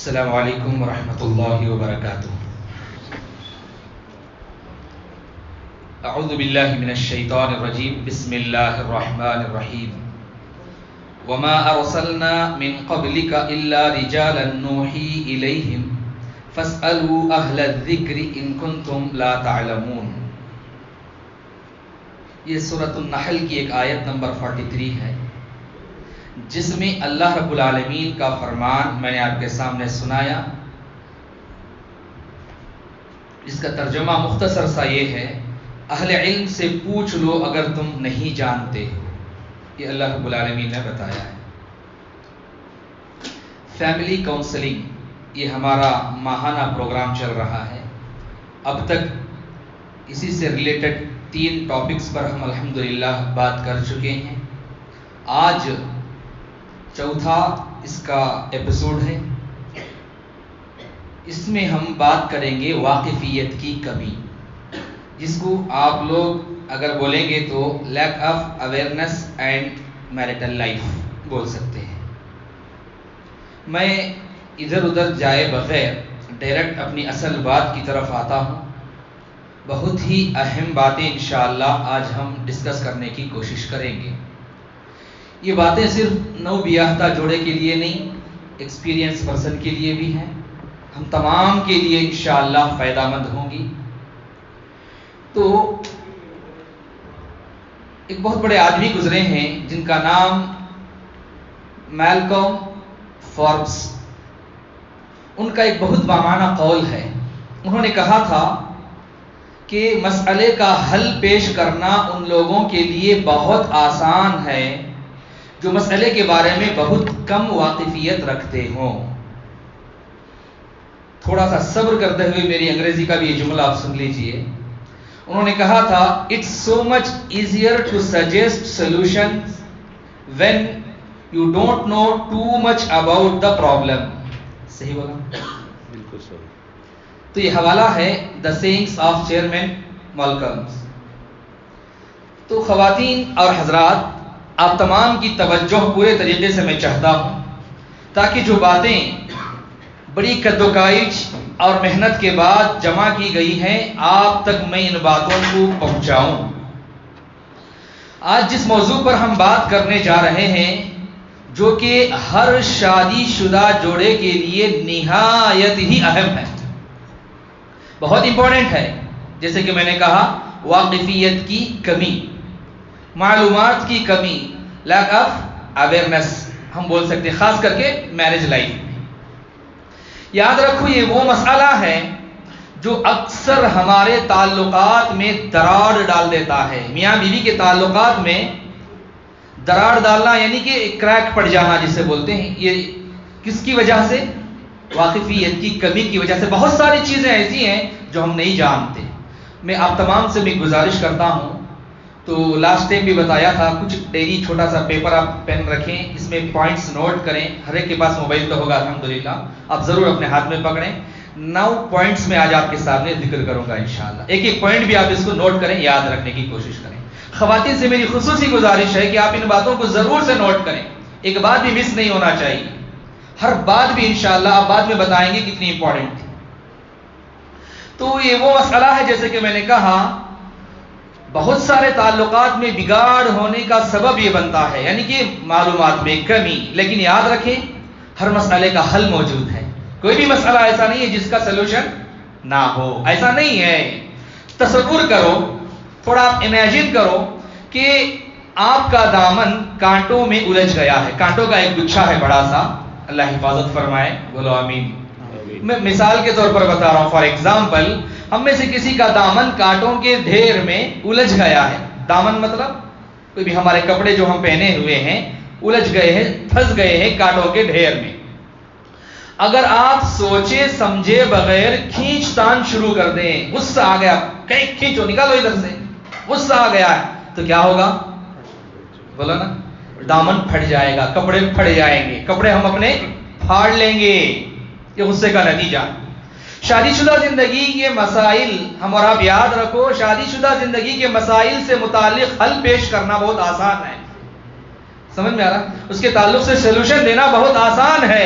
السلام علیکم ورحمۃ اللہ وبرکاتہ۔ اعوذ باللہ من الشیطان الرجیم، بسم اللہ الرحمن الرحیم۔ وما ارسلنا من قبلک الا رجالا نوحی الیہم فاسألوا اہل الذکر ان کنتم لا تعلمون۔ یہ سورۃ النحل کی ایک آیت نمبر 43 ہے، جس میں اللہ رب العالمین کا فرمان میں نے آپ کے سامنے سنایا۔ اس کا ترجمہ مختصر سا یہ ہے، اہل علم سے پوچھ لو اگر تم نہیں جانتے ہو۔ یہ اللہ رب العالمین نے بتایا ہے۔ فیملی کاؤنسلنگ یہ ہمارا ماہانہ پروگرام چل رہا ہے۔ اب تک اسی سے ریلیٹڈ 3 ٹاپکس پر ہم الحمدللہ بات کر چکے ہیں۔ آج چوتھا اس کا ایپیسوڈ ہے۔ اس میں ہم بات کریں گے واقفیت کی کمی، جس کو آپ لوگ اگر بولیں گے تو lack of awareness and marital life بول سکتے ہیں۔ میں ادھر ادھر جائے بغیر ڈائریکٹ اپنی اصل بات کی طرف آتا ہوں۔ بہت ہی اہم باتیں انشاءاللہ آج ہم ڈسکس کرنے کی کوشش کریں گے۔ یہ باتیں صرف نو بیافتہ جوڑے کے لیے نہیں، ایکسپیرینس پرسن کے لیے بھی ہیں، ہم تمام کے لیے انشاءاللہ فائدہ مند ہوں گی۔ تو ایک بہت بڑے آدمی گزرے ہیں جن کا نام میلکم فوربس۔ ان کا ایک بہت بامعنی قول ہے۔ انہوں نے کہا تھا کہ مسئلے کا حل پیش کرنا ان لوگوں کے لیے بہت آسان ہے جو مسئلے کے بارے میں بہت کم واقفیت رکھتے ہوں۔ تھوڑا سا صبر کرتے ہوئے میری انگریزی کا بھی یہ جملہ آپ سن لیجئے۔ انہوں نے کہا تھا it's so much easier to suggest solutions when you don't know too much about the problem. صحیح بولا؟ بالکل صحیح۔ تو یہ حوالہ ہے the sayings of chairman Malcolm. تو خواتین اور حضرات، آپ تمام کی توجہ پورے طریقے سے میں چاہتا ہوں، تاکہ جو باتیں بڑی کد و کائج اور محنت کے بعد جمع کی گئی ہیں آپ تک میں ان باتوں کو پہنچاؤں۔ آج جس موضوع پر ہم بات کرنے جا رہے ہیں، جو کہ ہر شادی شدہ جوڑے کے لیے نہایت ہی اہم ہے، بہت امپورٹنٹ ہے، جیسے کہ میں نے کہا واقفیت کی کمی، معلومات کی کمی، لیک آف اویئرنیس ہم بول سکتے ہیں، خاص کر کے میرج لائف میں۔ یاد رکھو یہ وہ مسئلہ ہے جو اکثر ہمارے تعلقات میں دراڑ ڈال دیتا ہے۔ میاں بیوی کے تعلقات میں دراڑ ڈالنا یعنی کہ کریک پڑ جانا جسے بولتے ہیں، یہ کس کی وجہ سے؟ واقفیت کی کمی کی وجہ سے۔ بہت ساری چیزیں ایسی ہیں جو ہم نہیں جانتے۔ میں آپ تمام سے بھی گزارش کرتا ہوں، تو لاسٹ ٹائم بھی بتایا تھا، کچھ ڈیری چھوٹا سا پیپر آپ پین رکھیں، اس میں پوائنٹس نوٹ کریں۔ ہر ایک کے پاس موبائل تو ہوگا الحمدللہ، آپ ضرور اپنے ہاتھ میں پکڑیں۔ 9 پوائنٹس میں آج آپ کے سامنے ذکر کروں گا انشاءاللہ۔ ایک ایک پوائنٹ بھی آپ اس کو نوٹ کریں، یاد رکھنے کی کوشش کریں۔ خواتین سے میری خصوصی گزارش ہے کہ آپ ان باتوں کو ضرور سے نوٹ کریں، ایک بات بھی مس نہیں ہونا چاہیے۔ ہر بات بھی انشاءاللہ آپ بعد میں بتائیں گے کتنی امپورٹنٹ تھی۔ تو یہ وہ مسئلہ ہے، جیسے کہ میں نے کہا، بہت سارے تعلقات میں بگاڑ ہونے کا سبب یہ بنتا ہے، یعنی کہ معلومات میں کمی۔ لیکن یاد رکھیں ہر مسئلے کا حل موجود ہے۔ کوئی بھی مسئلہ ایسا نہیں ہے جس کا سلوشن نہ ہو، ایسا نہیں ہے۔ تصور کرو، تھوڑا آپ امیجن کرو کہ آپ کا دامن کانٹوں میں الجھ گیا ہے۔ کانٹوں کا ایک گچھا ہے بڑا سا، اللہ حفاظت فرمائے، بولو آمین۔ میں مثال کے طور پر بتا رہا ہوں، فار ایگزامپل ہم میں سے کسی کا دامن کانٹوں کے ڈھیر میں الجھ گیا ہے۔ دامن مطلب کوئی بھی ہمارے کپڑے جو ہم پہنے ہوئے ہیں الجھ گئے ہیں، پھنس گئے ہیں کانٹوں کے ڈھیر میں۔ اگر آپ سوچے سمجھے بغیر کھینچ تان شروع کر دیں، غصہ آ گیا، کہیں کھینچو، نکالو ادھر سے، غصہ آ گیا ہے، تو کیا ہوگا؟ بولو نا، دامن پھٹ جائے گا، کپڑے پھٹ جائیں گے، کپڑے ہم اپنے پھاڑ لیں گے۔ یہ غصے کا نتیجہ۔ شادی شدہ زندگی کے مسائل ہم اور آپ یاد رکھو، شادی شدہ زندگی کے مسائل سے متعلق حل پیش کرنا بہت آسان ہے، سمجھ میں آ رہا؟ اس کے تعلق سے سولوشن دینا بہت آسان ہے،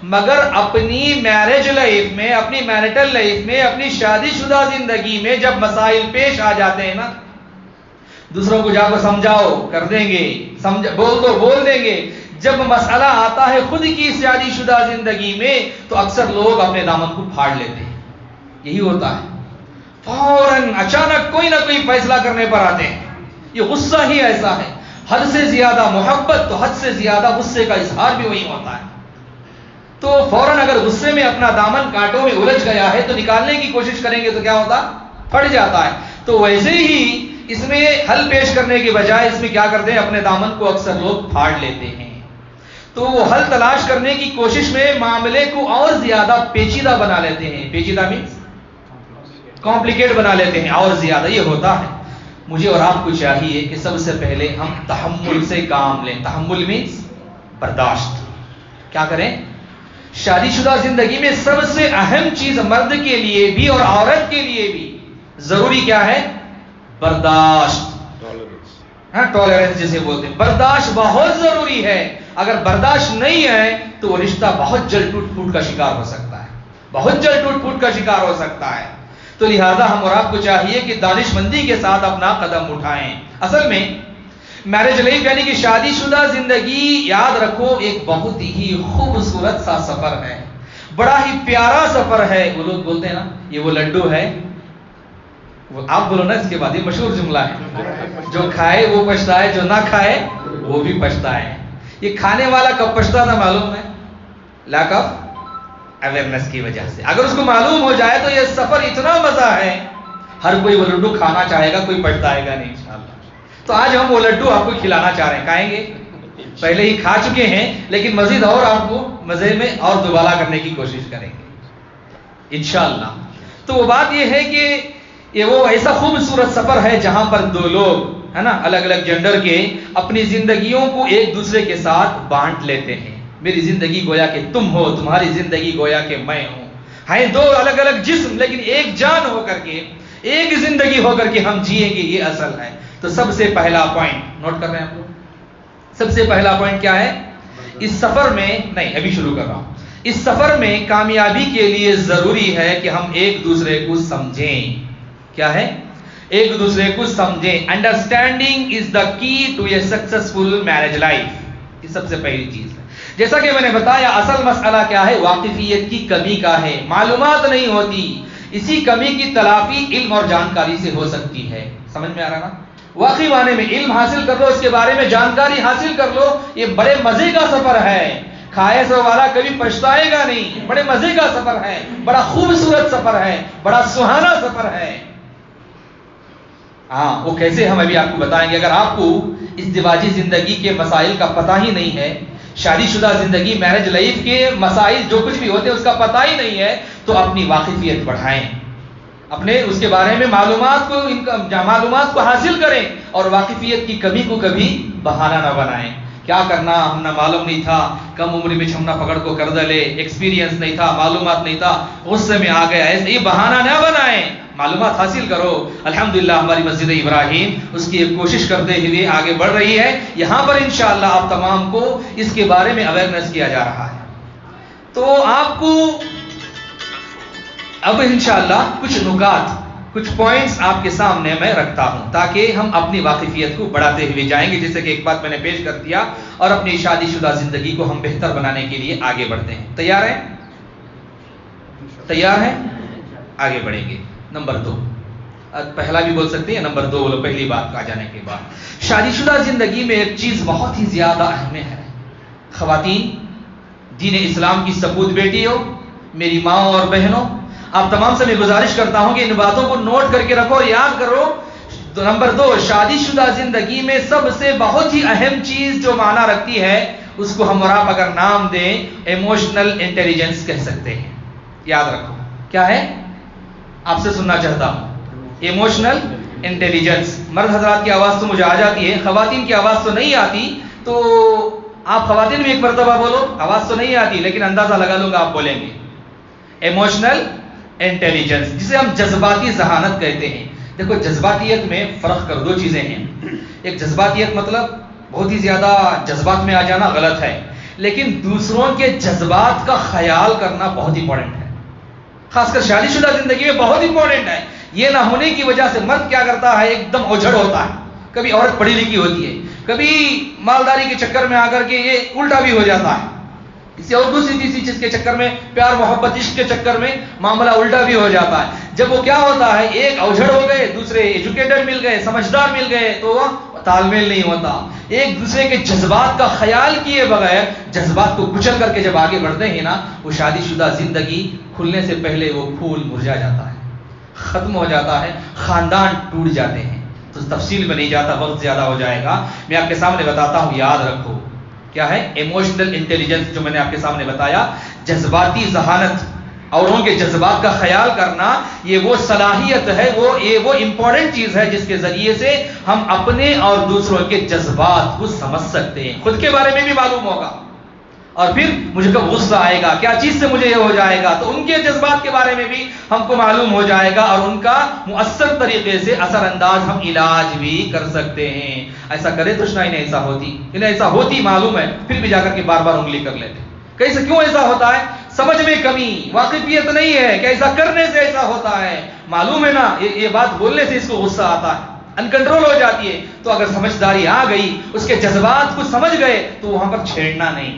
مگر اپنی میرج لائف میں، اپنی میرٹل لائف میں، اپنی شادی شدہ زندگی میں جب مسائل پیش آ جاتے ہیں نا، دوسروں کو جا کو سمجھاؤ کر دیں گے، بول دیں گے، جب مسئلہ آتا ہے خود کی شادی شدہ زندگی میں تو اکثر لوگ اپنے دامن کو پھاڑ لیتے ہیں. یہی ہوتا ہے، فوراً اچانک کوئی نہ کوئی فیصلہ کرنے پر آتے ہیں. یہ غصہ ہی ایسا ہے، حد سے زیادہ محبت تو حد سے زیادہ غصے کا اظہار بھی وہی ہوتا ہے. تو فوراً اگر غصے میں اپنا دامن کانٹوں میں الجھ گیا ہے تو نکالنے کی کوشش کریں گے تو کیا ہوتا؟ پھٹ جاتا ہے. تو ویسے ہی اس میں حل پیش کرنے کے بجائے اس میں کیا کرتے ہیں؟ اپنے دامن کو اکثر لوگ پھاڑ لیتے ہیں. تو وہ حل تلاش کرنے کی کوشش میں معاملے کو اور زیادہ پیچیدہ بنا لیتے ہیں. پیچیدہ مینس کمپلیکیٹ بنا لیتے ہیں اور زیادہ. یہ ہوتا ہے. مجھے اور آپ کو چاہیے کہ سب سے پہلے ہم تحمل سے کام لیں. تحمل مینس برداشت. کیا کریں؟ شادی شدہ زندگی میں سب سے اہم چیز مرد کے لیے بھی اور عورت کے لیے بھی ضروری کیا ہے؟ برداشت. ہاں، ٹالرنس جسے بولتے ہیں. برداشت بہت ضروری ہے. اگر برداشت نہیں ہے تو وہ رشتہ بہت جلد ٹوٹ پھوٹ کا شکار ہو سکتا ہے. بہت جلد ٹوٹ پھوٹ کا شکار ہو سکتا ہے. تو لہذا ہم اور آپ کو چاہیے کہ دانش مندی کے ساتھ اپنا قدم اٹھائیں. اصل میں میرج لائف یعنی کہ شادی شدہ زندگی، یاد رکھو، ایک بہت ہی خوبصورت سا سفر ہے، بڑا ہی پیارا سفر ہے. وہ لوگ بولتے ہیں نا یہ وہ لڈو ہے، وہ آپ بولو نا اس کے بعد، یہ مشہور جملہ ہے، جو کھائے وہ پچھتائے، جو نہ کھائے وہ بھی پچھتائے. یہ کھانے والا کب پچھتا تھا معلوم ہے؟ لیک آف اویئرنیس کی وجہ سے. اگر اس کو معلوم ہو جائے تو یہ سفر اتنا مزہ ہے، ہر کوئی وہ لڈو کھانا چاہے گا، کوئی پچھتائے گا نہیں انشاءاللہ. تو آج ہم وہ لڈو آپ کو کھلانا چاہ رہے ہیں. کھائیں گے؟ پہلے ہی کھا چکے ہیں لیکن مزید اور آپ کو مزے میں اور دوبارہ کرنے کی کوشش کریں گے انشاءاللہ. تو وہ بات یہ ہے کہ یہ وہ ایسا خوبصورت سفر ہے جہاں پر دو لوگ ہے نا، الگ الگ جنڈر کے، اپنی زندگیوں کو ایک دوسرے کے ساتھ بانٹ لیتے ہیں. میری زندگی گویا کہ تم ہو، تمہاری زندگی گویا کہ میں ہوں. ہیں دو الگ الگ جسم لیکن ایک جان ہو کر کے، ایک زندگی ہو کر کے ہم جئیں گے. یہ اصل ہے. تو سب سے پہلا پوائنٹ نوٹ کر رہے ہیں آپ لوگ؟ سب سے پہلا پوائنٹ کیا ہے؟ اس سفر میں، نہیں ابھی شروع کر رہا ہوں، اس سفر میں کامیابی کے لیے ضروری ہے کہ ہم ایک دوسرے کو سمجھیں. کیا ہے؟ ایک دوسرے کو سمجھیں. Understanding is the key to a successful marriage life. یہ سب سے پہلی چیز ہے. جیسا کہ میں نے بتایا اصل مسئلہ کیا ہے؟ واقفیت کی کمی کا ہے. معلومات نہیں ہوتی. اسی کمی کی تلافی علم اور جانکاری سے ہو سکتی ہے. سمجھ میں آ رہا نا؟ واقعی معنی میں علم حاصل کر لو، اس کے بارے میں جانکاری حاصل کر لو. یہ بڑے مزے کا سفر ہے. کھائے سو والا کبھی پچھتائے گا نہیں. بڑے مزے کا سفر ہے، بڑا خوبصورت سفر ہے، بڑا سہانا سفر ہے. ہاں، وہ کیسے ہم ابھی آپ کو بتائیں گے. اگر آپ کو ازدواجی زندگی کے مسائل کا پتہ ہی نہیں ہے، شادی شدہ زندگی میرج لائف کے مسائل جو کچھ بھی ہوتے ہیں اس کا پتہ ہی نہیں ہے، تو اپنی واقفیت بڑھائیں، اپنے اس کے بارے میں معلومات کو حاصل کریں اور واقفیت کی کمی کو کبھی بہانہ نہ بنائیں. کیا کرنا ہم نہ معلوم نہیں تھا، کم عمری میں ہم نہ پکڑ کو کر ڈلے، ایکسپیرینس نہیں تھا، معلومات نہیں تھا، غصے میں آ گیا. ایسے ہی بہانہ نہ بنائیں، معلومات حاصل کرو. الحمدللہ ہماری مسجد ابراہیم اس کی ایک کوشش کرتے ہوئے آگے بڑھ رہی ہے. یہاں پر انشاءاللہ آپ تمام کو اس کے بارے میں اویئرنیس کیا جا رہا ہے. تو آپ کو اب انشاءاللہ کچھ نکات، کچھ پوائنٹس آپ کے سامنے میں رکھتا ہوں تاکہ ہم اپنی واقفیت کو بڑھاتے ہوئے جائیں گے. جیسے کہ ایک بات میں نے پیش کر دیا اور اپنی شادی شدہ زندگی کو ہم بہتر بنانے کے لیے آگے بڑھتے ہیں. تیار ہیں؟ تیار ہیں؟ آگے بڑھیں گے. نمبر 2، پہلا بھی بول سکتے ہیں، نمبر 2 بولو. پہلی بات آ جانے کے بعد، شادی شدہ زندگی میں ایک چیز بہت ہی زیادہ اہم ہے. خواتین، دین اسلام کی سپوت بیٹی ہو، میری ماں اور بہنوں، آپ تمام سے میں گزارش کرتا ہوں کہ ان باتوں کو نوٹ کر کے رکھو اور یاد کرو. تو نمبر 2، شادی شدہ زندگی میں سب سے بہت ہی اہم چیز جو معنی رکھتی ہے اس کو ہم اور آپ اگر نام دیں ایموشنل انٹیلیجنس کہہ سکتے ہیں. یاد رکھو کیا ہے، آپ سے سننا چاہتا ہوں. Emotional intelligence. مرد حضرات کی آواز تو مجھے آ جاتی ہے، خواتین کی آواز تو نہیں آتی. تو آپ خواتین بھی ایک مرتبہ بولو. آواز تو نہیں آتی لیکن اندازہ لگا لوں گا آپ بولیں گے. ایموشنل انٹیلیجنس، جسے ہم جذباتی ذہانت کہتے ہیں. دیکھو جذباتیت میں فرق کر 2 چیزیں ہیں. ایک جذباتیت مطلب بہت ہی زیادہ جذبات میں آ جانا غلط ہے، لیکن دوسروں کے جذبات کا خیال کرنا بہت امپورٹنٹ ہے، خاص کر شادی شدہ زندگی میں بہت امپورٹنٹ ہے۔ یہ نہ ہونے کی وجہ سے مرد کیا کرتا ہے، ایک دم اوجھڑ ہوتا ہے، کبھی عورت پڑھی لکھی ہوتی ہے، کبھی مالداری کے چکر میں آ کر کے یہ الٹا بھی ہو جاتا ہے، کسی اور دوسری تیسری چیز کے چکر میں، پیار محبت عشق کے چکر میں معاملہ الٹا بھی ہو جاتا ہے۔ جب وہ کیا ہوتا ہے، ایک اوجھڑ ہو گئے، دوسرے ایجوکیٹڈ مل گئے، سمجھدار مل گئے، تو وہ تال میل نہیں ہوتا، ایک دوسرے کے جذبات کا خیال کیے بغیر جذبات کو کچل کر کے جب آگے بڑھتے ہیں نا، وہ شادی شدہ زندگی کھلنے سے پہلے وہ پھول مرجھا جاتا ہے، ختم ہو جاتا ہے، خاندان ٹوٹ جاتے ہیں۔ تو تفصیل میں نہیں جاتا، وقت زیادہ ہو جائے گا، میں آپ کے سامنے بتاتا ہوں، یاد رکھو کیا ہے ایموشنل انٹیلیجنس، جو میں نے آپ کے سامنے بتایا، جذباتی ذہانت، اوروں کے جذبات کا خیال کرنا، یہ وہ صلاحیت ہے، وہ امپورٹنٹ چیز ہے جس کے ذریعے سے ہم اپنے اور دوسروں کے جذبات کو سمجھ سکتے ہیں، خود کے بارے میں بھی معلوم ہوگا، اور پھر مجھے کب غصہ آئے گا، کیا چیز سے مجھے یہ ہو جائے گا، تو ان کے جذبات کے بارے میں بھی ہم کو معلوم ہو جائے گا، اور ان کا مؤثر طریقے سے اثر انداز ہم علاج بھی کر سکتے ہیں۔ ایسا کرے تو شاید انہیں ایسا ہوتی، انہیں ایسا ہوتی معلوم ہے، پھر بھی جا کر کے بار بار انگلی کر لیتے، کیسے کیوں ایسا ہوتا ہے؟ سمجھ میں کمی، واقفیت نہیں ہے کہ ایسا کرنے سے ایسا ہوتا ہے، معلوم ہے نا، یہ بات بولنے سے اس کو غصہ آتا ہے، انکنٹرول ہو جاتی ہے۔ تو اگر سمجھداری آ گئی، اس کے جذبات کو سمجھ گئے، تو وہاں پر چھیڑنا نہیں،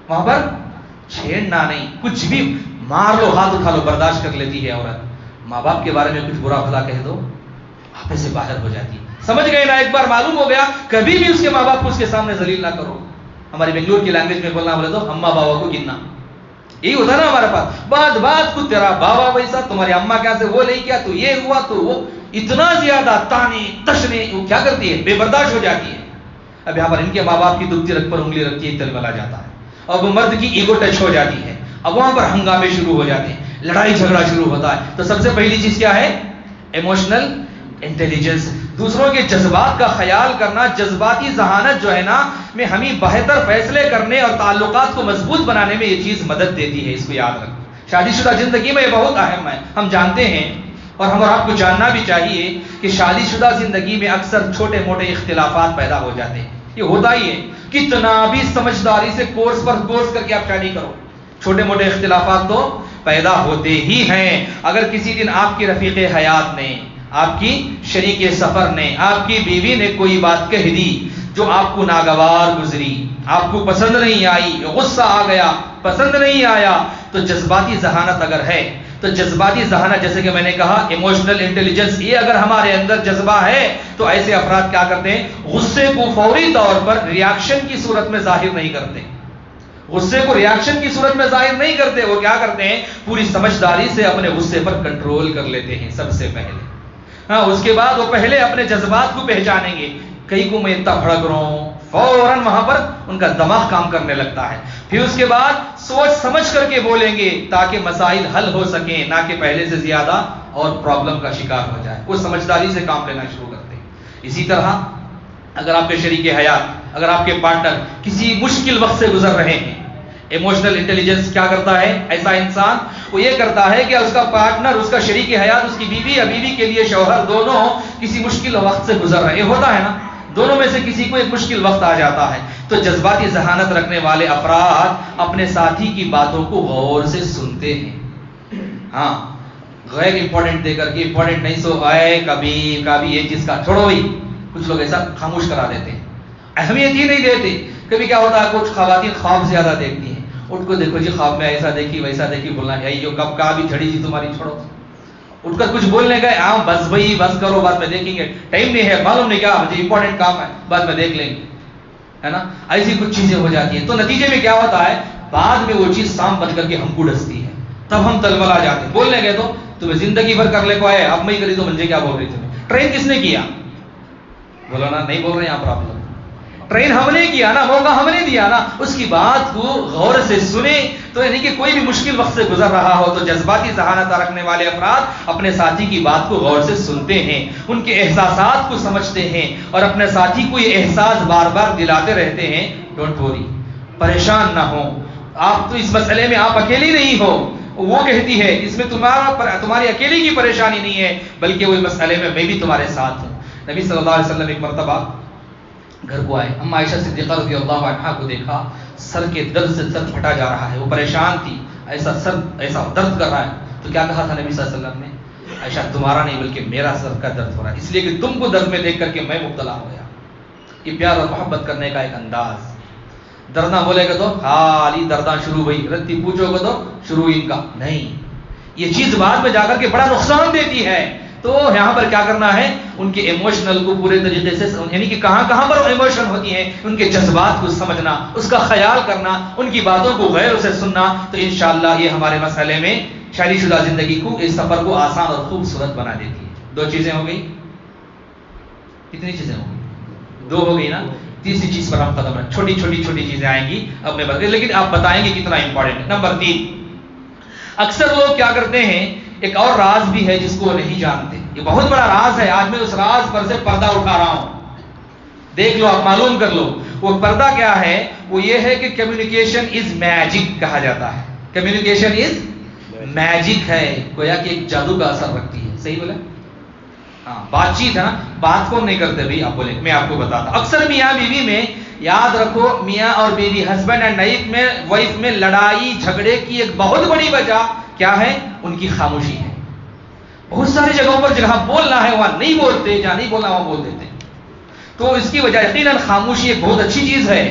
وہاں پر چھیڑنا نہیں، کچھ بھی مار لو، ہاتھ اٹھا لو، برداشت کر لیتی ہے عورت۔ ماں باپ کے بارے میں کچھ برا بھلا کہہ دو، آپے سے باہر ہو جاتی ہے۔ سمجھ گئے نا، ایک بار معلوم ہو گیا، کبھی بھی اس کے ماں باپ کو اس کے سامنے ذلیل نہ کرو۔ ہماری بنگلور کی لینگویج میں بولنا بولے تو اماں بابا کو گننا، یہی ہوتا نا ہمارے پاس، بات کو تیرا بابا ویسا، تمہاری اماں کیسے، وہ نہیں کیا، تو یہ ہوا، تو وہ اتنا زیادہ تانے تشنے، وہ کیا کرتی ہے، بے برداشت ہو جاتی ہے۔ اب یہاں پر ان کے ماں باپ کی دبتی رکھ پر انگلی رکھتی ہے، تل ملا جاتا ہے، اور وہ مرد کی ایگو ٹچ ہو جاتی ہے، اب وہاں پر ہنگامے شروع ہو جاتے ہیں، لڑائی جھگڑا شروع ہوتا ہے۔ تو سب سے پہلی چیز کیا ہے؟ ایموشنل انٹیلیجنس، دوسروں کے جذبات کا خیال کرنا، جذباتی ذہانت جو ہے نا، میں ہمیں بہتر فیصلے کرنے اور تعلقات کو مضبوط بنانے میں یہ چیز مدد دیتی ہے، اس کو یاد رکھو۔ شادی شدہ زندگی میں یہ بہت اہم ہے، ہم جانتے ہیں، اور ہم اور آپ کو جاننا بھی چاہیے کہ شادی شدہ زندگی میں اکثر چھوٹے موٹے اختلافات پیدا ہو جاتے ہیں، یہ ہوتا ہی ہے، کتنا بھی سمجھداری سے کورس پر کورس کر کے آپ شادی کرو، چھوٹے موٹے اختلافات تو پیدا ہوتے ہی ہیں۔ اگر کسی دن آپ کی رفیق حیات نے، آپ کی شریک سفر نے، آپ کی بیوی نے کوئی بات کہہ دی جو آپ کو ناگوار گزری، آپ کو پسند نہیں آئی، غصہ آ گیا، پسند نہیں آیا، تو جذباتی ذہانت اگر ہے، تو جذباتی ذہانت، جیسے کہ میں نے کہا ایموشنل انٹیلیجنس، یہ اگر ہمارے اندر جذبہ ہے، تو ایسے افراد کیا کرتے ہیں، غصے کو فوری طور پر ریاکشن کی صورت میں ظاہر نہیں کرتے، غصے کو ریاکشن کی صورت میں ظاہر نہیں کرتے، وہ کیا کرتے ہیں، پوری سمجھداری سے اپنے غصے پر کنٹرول کر لیتے ہیں سب سے پہلے۔ ہاں، اس کے بعد وہ پہلے اپنے جذبات کو پہچانیں گے، کہیں کو میں اتنا بھڑک رہا ہوں، فوراً وہاں پر ان کا دماغ کام کرنے لگتا ہے، پھر اس کے بعد سوچ سمجھ کر کے بولیں گے تاکہ مسائل حل ہو سکیں، نہ کہ پہلے سے زیادہ اور پرابلم کا شکار ہو جائے، وہ سمجھداری سے کام لینا شروع کرتے ہیں۔ اسی طرح اگر آپ کے شریک حیات، اگر آپ کے پارٹنر کسی مشکل وقت سے گزر رہے ہیں، ایموشنل انٹیلیجنس کیا کرتا ہے ایسا انسان، وہ یہ کرتا ہے کہ اس کا پارٹنر، اس کا شریک حیات، اس کی بیوی یا بیوی کے لیے شوہر، دونوں کسی مشکل وقت سے گزر رہے ہیں، ہوتا ہے نا، دونوں میں سے کسی کو ایک مشکل وقت آ جاتا ہے، تو جذباتی ذہانت رکھنے والے افراد اپنے ساتھی کی باتوں کو غور سے سنتے ہیں، ہاں، غیر امپورٹنٹ دے کر کے، امپورٹنٹ نہیں سو آئے کبھی یہ چیز کا چھوڑو بھائی، کچھ لوگ ایسا خاموش کرا دیتے ہیں، اہمیت ہی نہیں دیتے۔ کبھی کیا ہوتا ہے، کچھ خواتین خواب زیادہ دیکھتی ہیں، اٹھ کو دیکھو جی خواب میں ایسا دیکھی ویسا دیکھی، بولنا ہے جو کب کا بھی جھڑی جی تمہاری، چھوڑو، اٹھ کر کچھ بولنے گئے، ہاں بس بھائی بس کرو، بعد میں دیکھیں گے، ٹائم نہیں ہے، معلوم نہیں کیا، مجھے امپورٹنٹ کام ہے، بعد میں دیکھ لیں گے، ہے نا، ایسی کچھ چیزیں ہو جاتی ہیں۔ تو نتیجے میں کیا ہوتا ہے، بعد میں وہ چیز سام بن کر کے ہم کو ڈستی ہے، تب ہم تلملا جاتے ہیں، بولنے گئے تو تمہیں زندگی بھر کر لے کو آئے، اب میں ہی کری تو مجھے کیا بول رہی تمہیں، ٹرین کس نے کیا، بولو نا، نہیں بول رہے یہاں پر آپ لوگ، ٹرین ہم نے کیا نا، موقع ہم نے دیا نا، اس کی بات کو غور سے سنیں۔ تو یعنی کہ کوئی بھی مشکل وقت سے گزر رہا ہو تو جذباتی ذہانت رکھنے والے افراد اپنے ساتھی کی بات کو غور سے سنتے ہیں، ان کے احساسات کو سمجھتے ہیں، اور اپنے ساتھی کو یہ احساس بار بار دلاتے رہتے ہیں، ڈونٹ وری، پریشان نہ ہو، آپ تو اس مسئلے میں آپ اکیلی نہیں ہو، وہ کہتی ہے اس میں تمہاری اکیلی کی پریشانی نہیں ہے، بلکہ وہ مسئلے میں بھی تمہارے ساتھ ہوں۔ نبی صلی اللہ علیہ وسلم ایک مرتبہ گھر کو آئے، اما عائشہ صدیقہ رضی اللہ عنہا کو دیکھا، سر کے درد سے سر پھٹا جا رہا ہے، وہ پریشان تھی، ایسا سر ایسا درد کر رہا ہے. تو کیا کہا تھا نبی صلی اللہ علیہ وسلم نے؟ عائشہ تمہارا نہیں بلکہ میرا سر کا درد ہو رہا ہے، اس لیے کہ تم کو درد میں دیکھ کر کے میں مبتلا ہو گیا. یہ پیار اور محبت کرنے کا ایک انداز. درداں بولے گا تو خالی درداں شروع ہوئی، رتی پوچھو گا تو شروع ان کا نہیں. یہ چیز بعد میں جا کر کے بڑا نقصان دیتی ہے. تو یہاں پر کیا کرنا ہے؟ ان کے ایموشنل کو پورے طریقے سے، یعنی کہ کہاں کہاں پر ایموشن ہوتی ہیں، ان کے جذبات کو سمجھنا، اس کا خیال کرنا، ان کی باتوں کو غیر سے سننا. تو انشاءاللہ یہ ہمارے مسئلے میں شادی شدہ زندگی کو، اس سفر کو آسان اور خوبصورت بنا دیتی ہے. 2 چیزیں ہو گئی. کتنی چیزیں ہو گئی؟ 2 ہو گئی نا. تیسری چیز پر ہم قدم رکھیں. چھوٹی چھوٹی چیزیں آئیں گی اپنے بارے، لیکن آپ بتائیں گے کتنا امپورٹنٹ ہے. نمبر 3، اکثر لوگ کیا کرتے ہیں، ایک اور راز بھی ہے جس کو وہ نہیں جانتے. یہ بہت بڑا راز ہے. آج میں اس راز پر سے پردہ اٹھا رہا ہوں. دیکھ لو، آپ معلوم کر لو. وہ پردہ کیا ہے؟ وہ یہ ہے کہ کمیونیکیشن از میجک کہا جاتا ہے. کمیونیکیشن از میجک ہے، گویا کہ ایک جادو کا اثر رکھتی ہے. صحیح بولا؟ ہاں، بات چیت ہے نا. بات کون نہیں کرتے بھائی؟ آپ بولیں. میں آپ کو بتاتا ہوں. اکثر میاں بیوی میں، یاد رکھو، میاں اور بیوی، ہسبینڈ اینڈ وائف میں لڑائی جھگڑے کی ایک بہت بڑی وجہ کیا ہے؟ ان کی خاموشی ہے. بہت ساری جگہوں پر جہاں بولنا ہے وہاں نہیں بولتے، جہاں نہیں بولنا وہاں بول دیتے. تو اس کی وجہ یقیناً خاموشی ایک بہت اچھی چیز ہے.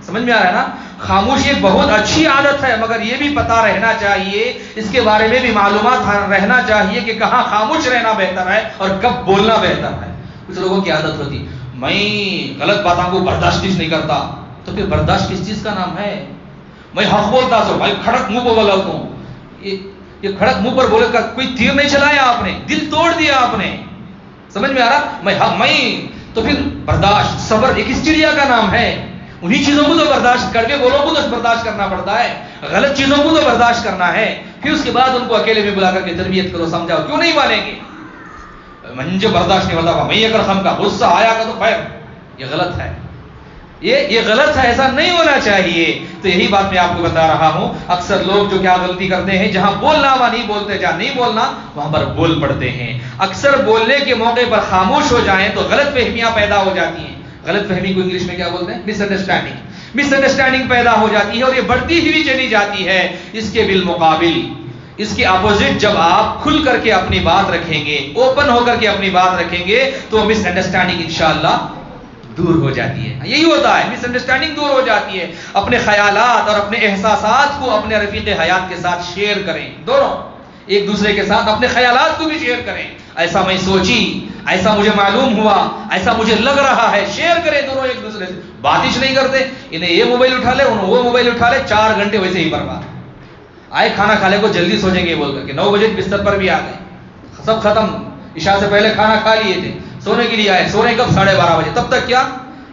سمجھ میں آ رہا ہے نا؟ خاموشی ایک بہت اچھی عادت ہے، مگر یہ بھی پتہ رہنا چاہیے، اس کے بارے میں بھی معلومات رہنا چاہیے کہ کہاں خاموش رہنا بہتر ہے اور کب بولنا بہتر ہے. کچھ لوگوں کی عادت ہوتی، میں غلط باتوں کو برداشت نہیں کرتا. تو پھر برداشت کس چیز کا نام ہے؟ میں حق بولتا سو بھائی، کھڑک منہ پہ بولا ہوں. یہ کھڑک منہ پر بولے کا کوئی تیر نہیں چلایا آپ نے، دل توڑ دیا آپ نے. سمجھ میں آ رہا؟ میں تو پھر برداشت، صبر ایک اس چڑیا کا نام ہے. انہی چیزوں کو تو برداشت، کڑوے بولوں کو تو برداشت کرنا پڑتا ہے، غلط چیزوں کو تو برداشت کرنا ہے. پھر اس کے بعد ان کو اکیلے میں بلا کر کے تربیت کرو، سمجھاؤ. کیوں نہیں مانیں گے؟ مجھے برداشت نہیں ہوتا، میں اگر ہم کا غصہ آیا کا تو خیر، یہ غلط ہے. یہ غلط ہے، ایسا نہیں ہونا چاہیے. تو یہی بات میں آپ کو بتا رہا ہوں. اکثر لوگ جو کیا غلطی کرتے ہیں، جہاں بولنا وہاں نہیں بولتے، جہاں نہیں بولنا وہاں پر بول پڑتے ہیں. اکثر بولنے کے موقع پر خاموش ہو جائیں تو غلط فہمیاں پیدا ہو جاتی ہیں. غلط فہمی کو انگلش میں کیا بولتے ہیں؟ مس انڈرسٹینڈنگ پیدا ہو جاتی ہے، اور یہ بڑھتی ہوئی چلی جاتی ہے. اس کے بالمقابل، اس کے اپوزٹ، جب آپ کھل کر کے اپنی بات رکھیں گے، اوپن ہو کر کے اپنی بات رکھیں گے، تو مس انڈرسٹینڈنگ انشاءاللہ دور ہو جاتی ہے. یہی ہوتا ہے، مس انڈرسٹینڈنگ دور ہو جاتی ہے. اپنے خیالات اور اپنے احساسات کو اپنے رفیق حیات کے ساتھ شیئر کریں. دونوں ایک دوسرے کے ساتھ اپنے خیالات کو بھی شیئر کریں. ایسا میں سوچی، ایسا مجھے معلوم ہوا، ایسا مجھے لگ رہا ہے. شیئر کریں دونوں ایک دوسرے سے. باتش نہیں کرتے، انہیں یہ موبائل اٹھا لے، انہیں وہ موبائل اٹھا لے، 4 گھنٹے ویسے ہی برباد. آئے کھانا کھانے کو جلدی سو جائیں گے بول کر کے، 9 بجے بستر پر بھی آ گئے، سب ختم. عشاء سے پہلے کھانا کھا لیے تھے، سونے کے لیے آئے. سونے کب؟ 12:30 بجے. تب تک کیا؟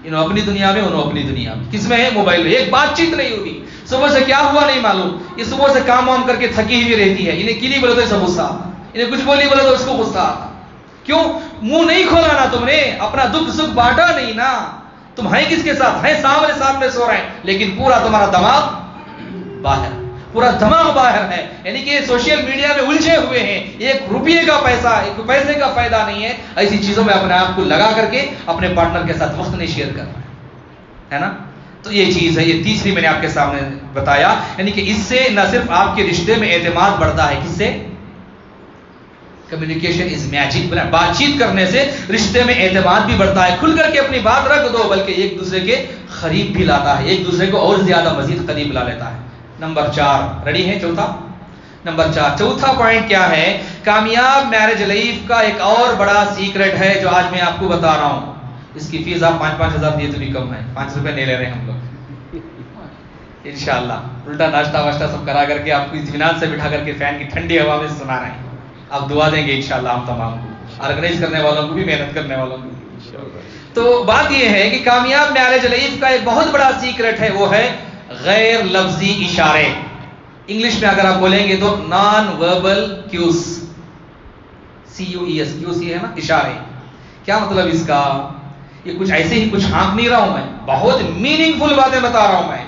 انہوں اپنی دنیا میں، انہوں اپنی دنیا میں. کس میں ہے؟ موبائل میں. ایک بات چیت نہیں ہوگی. صبح سے کیا ہوا نہیں معلوم. یہ صبح سے کام وام کر کے تھکی ہوئی رہتی ہے. انہیں کلی بولے تو اسے غصہ آتا، انہیں کچھ بولی بولے تو اس کو غصہ آتا. کیوں؟ منہ نہیں کھولا نا تم نے، اپنا دکھ سکھ بانٹا نہیں نا. تم ہیں کس کے ساتھ؟ ہیں سامنے سو رہے ہیں، لیکن پورا تمہارا دماغ باہر، پورا دماغ باہر ہے. یعنی کہ سوشل میڈیا میں الجھے ہوئے ہیں. 1 روپیے کا پیسہ، 1 پیسے کا فائدہ نہیں ہے. ایسی چیزوں میں اپنے آپ کو لگا کر کے اپنے پارٹنر کے ساتھ وقت نہیں شیئر کرنا ہے نا. تو یہ چیز ہے. یہ تیسری میں نے آپ کے سامنے بتایا. یعنی کہ اس سے نہ صرف آپ کے رشتے میں اعتماد بڑھتا ہے، کس سے؟ Communication is magic. بات چیت کرنے سے رشتے میں اعتماد بھی بڑھتا ہے. کھل کر کے اپنی بات رکھ دو، بلکہ ایک دوسرے کے قریب بھی لاتا ہے، ایک دوسرے کو اور زیادہ مزید قریب لا لیتا ہے. نمبر 4، ریڈی ہیں؟ چوتھا، نمبر 4، چوتھا پوائنٹ کیا ہے؟ کامیاب میرج لائف کا ایک اور بڑا سیکرٹ ہے جو آج میں آپ کو بتا رہا ہوں. اس کی فیس آپ 5-5 ہزار دیے تو بھی کم ہے، 5 روپے نہیں لے رہے ہم لوگ انشاءاللہ. الٹا ناشتہ واشتہ سب کرا کر کے آپ کو اطمینان سے بٹھا کر کے فین کی ٹھنڈی ہوا میں سنا رہے ہیں. آپ دعا دیں گے انشاءاللہ ہم تمام کو، آرگنائز کرنے والوں کو بھی، محنت کرنے والوں کو بھی. تو بات یہ ہے کہ کامیاب میرج لائف کا ایک بہت بڑا سیکرٹ ہے، وہ ہے غیر لفظی اشارے. انگلش میں اگر آپ بولیں گے تو non verbal cues, CUES، cues یہ ہے نا، اشارے. کیا مطلب اس کا؟ یہ کچھ ایسے ہی کچھ ہانک نہیں رہا ہوں میں، بہت میننگ فل باتیں بتا رہا ہوں میں.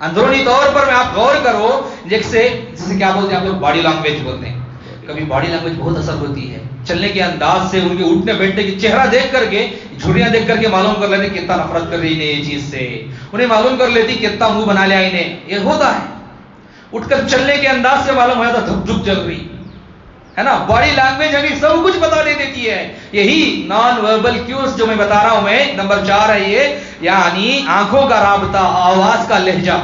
اندرونی طور پر میں آپ غور کرو، جیسے کیا بولتے ہیں آپ لوگ؟ باڈی لینگویج بولتے ہیں. کبھی باڈی لینگویج بہت اثر ہوتی ہے. چلنے کے انداز سے، ان کے اٹھنے بیٹھنے کی چہرہ دیکھ کر کے، جھریاں دیکھ کر کے معلوم کر لیتے کتنا نفرت کر رہی ہے یہ چیز سے. انہیں معلوم کر لیتی کتنا منہ بنا لیا انہیں. یہ ہوتا ہے. اٹھ کر چلنے کے انداز سے معلوم ہو جاتا دھک دھک چل رہی ہے نا. باڈی لینگویج ابھی سب کچھ بتا دے دیتی ہے. یہی نان وربل کیوز جو میں بتا رہا ہوں میں، نمبر 4 ہے یہ، یعنی آنکھوں کا رابطہ، آواز کا لہجہ.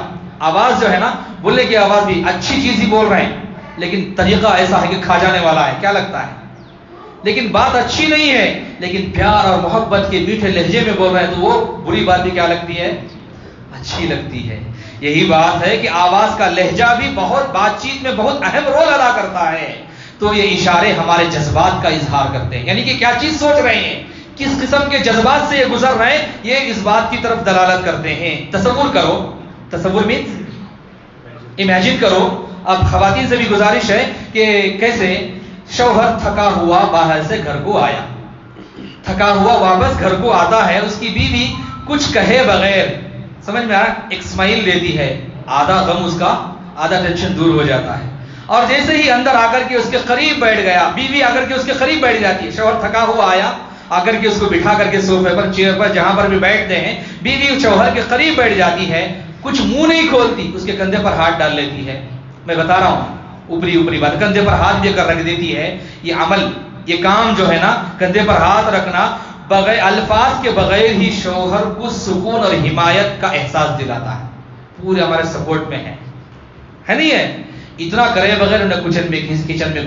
آواز جو ہے نا، بولنے کی آواز بھی اچھی چیز ہی بول رہے ہیں لیکن طریقہ ایسا ہے کہ کھا جانے والا ہے. کیا لگتا ہے؟ لیکن بات اچھی نہیں ہے لیکن پیار اور محبت کے میٹھے لہجے میں بول رہے ہیں تو وہ بری بات بھی کیا لگتی ہے؟ اچھی لگتی ہے. یہی بات ہے کہ آواز کا لہجہ بھی بہت بات چیت میں بہت اہم رول ادا کرتا ہے. تو یہ اشارے ہمارے جذبات کا اظہار کرتے ہیں، یعنی کہ کیا چیز سوچ رہے ہیں، کس قسم کے جذبات سے یہ گزر رہے ہیں، یہ اس بات کی طرف دلالت کرتے ہیں. تصور کرو، تصور مینس امیجن کرو. اب خواتین سے بھی گزارش ہے کہ کیسے شوہر تھکا ہوا باہر سے گھر کو آیا، تھکا ہوا واپس گھر کو آتا ہے، اس کی بیوی کچھ کہے بغیر، سمجھ میں آ رہا، ایک اسمائل دیتی ہے، آدھا غم اس کا، آدھا ٹینشن دور ہو جاتا ہے. اور جیسے ہی اندر آ کر کے اس کے قریب بیٹھ گیا، بیوی آ کر کے اس کے قریب بیٹھ جاتی ہے. شوہر تھکا ہوا آیا، آ کر کے اس کو بٹھا کر کے صوفے پر، چیئر پر، جہاں پر بھی بیٹھتے ہیں، بیوی شوہر کے قریب بیٹھ جاتی ہے، کچھ منہ نہیں کھولتی، اس کے کندھے پر ہاتھ ڈال لیتی ہے. میں بتا رہا ہوں اوپری اوپری بات، کندھے پر ہاتھ دے کر رکھ دیتی ہے. یہ عمل، یہ کام جو ہے نا، کندھے پر ہاتھ رکھنا بغیر الفاظ کے بغیر ہی شوہر کو سکون اور حمایت کا احساس دلاتا ہے. پورے ہمارے سپورٹ میں ہے نہیں ہے؟ اتنا کرے بغیر انہیں کچن میں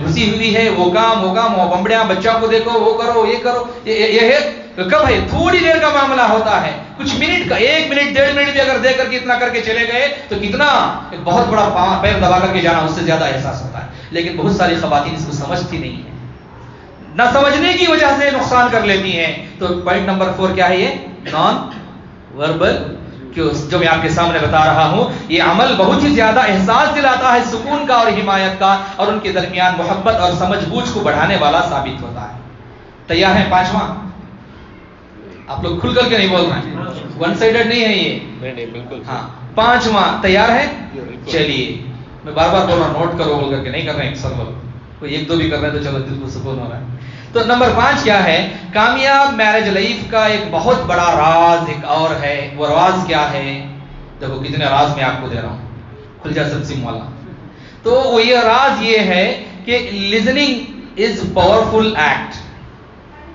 گھسی ہوئی ہے، وہ کام وہ بمبڑیاں، بچوں کو دیکھو، وہ کرو یہ کرو. یہ ہے کب ہے؟ تھوڑی دیر کا معاملہ ہوتا ہے، کچھ منٹ کا، 1 منٹ 1.5 منٹ بھی اگر دے کر کے اتنا کر کے چلے گئے تو کتنا ایک بہت بڑا پیر دبا کر کے جانا، اس سے زیادہ احساس ہوتا ہے. لیکن بہت ساری خواتین اس کو سمجھتی نہیں ہیں، نہ سمجھنے کی وجہ سے نقصان کر لیتی ہیں. تو پوائنٹ نمبر 4 کیا ہے؟ یہ نان وربل جو میں آپ کے سامنے بتا رہا ہوں، یہ عمل بہت ہی زیادہ احساس دلاتا ہے سکون کا اور حمایت کا، اور ان کے درمیان محبت اور سمجھ بوجھ کو بڑھانے والا ثابت ہوتا ہے. تیار ہیں؟ 5واں، آپ لوگ کھل کر کے نہیں بول رہے ہیں، ون سائیڈڈ نہیں ہے یہ. نہیں بالکل. ہاں 5واں، تیار ہے؟ چلیے میں بار بار بول رہا ہوں، نوٹ کرو بول کر کے، نہیں کر رہے ہیں اکثر لوگ، کوئی 1 2 بھی کر رہے ہیں تو چلو دل کو سکون ہو رہا ہے. تو نمبر 5 کیا ہے؟ کامیاب میرج لائف کا ایک بہت بڑا راز ایک اور ہے. وہ راز کیا ہے؟ دیکھو کتنے راز میں آپ کو دے رہا ہوں، کھل جا سب سم والا. تو وہ یہ راز یہ ہے کہ لسننگ از پاورفل ایکٹ.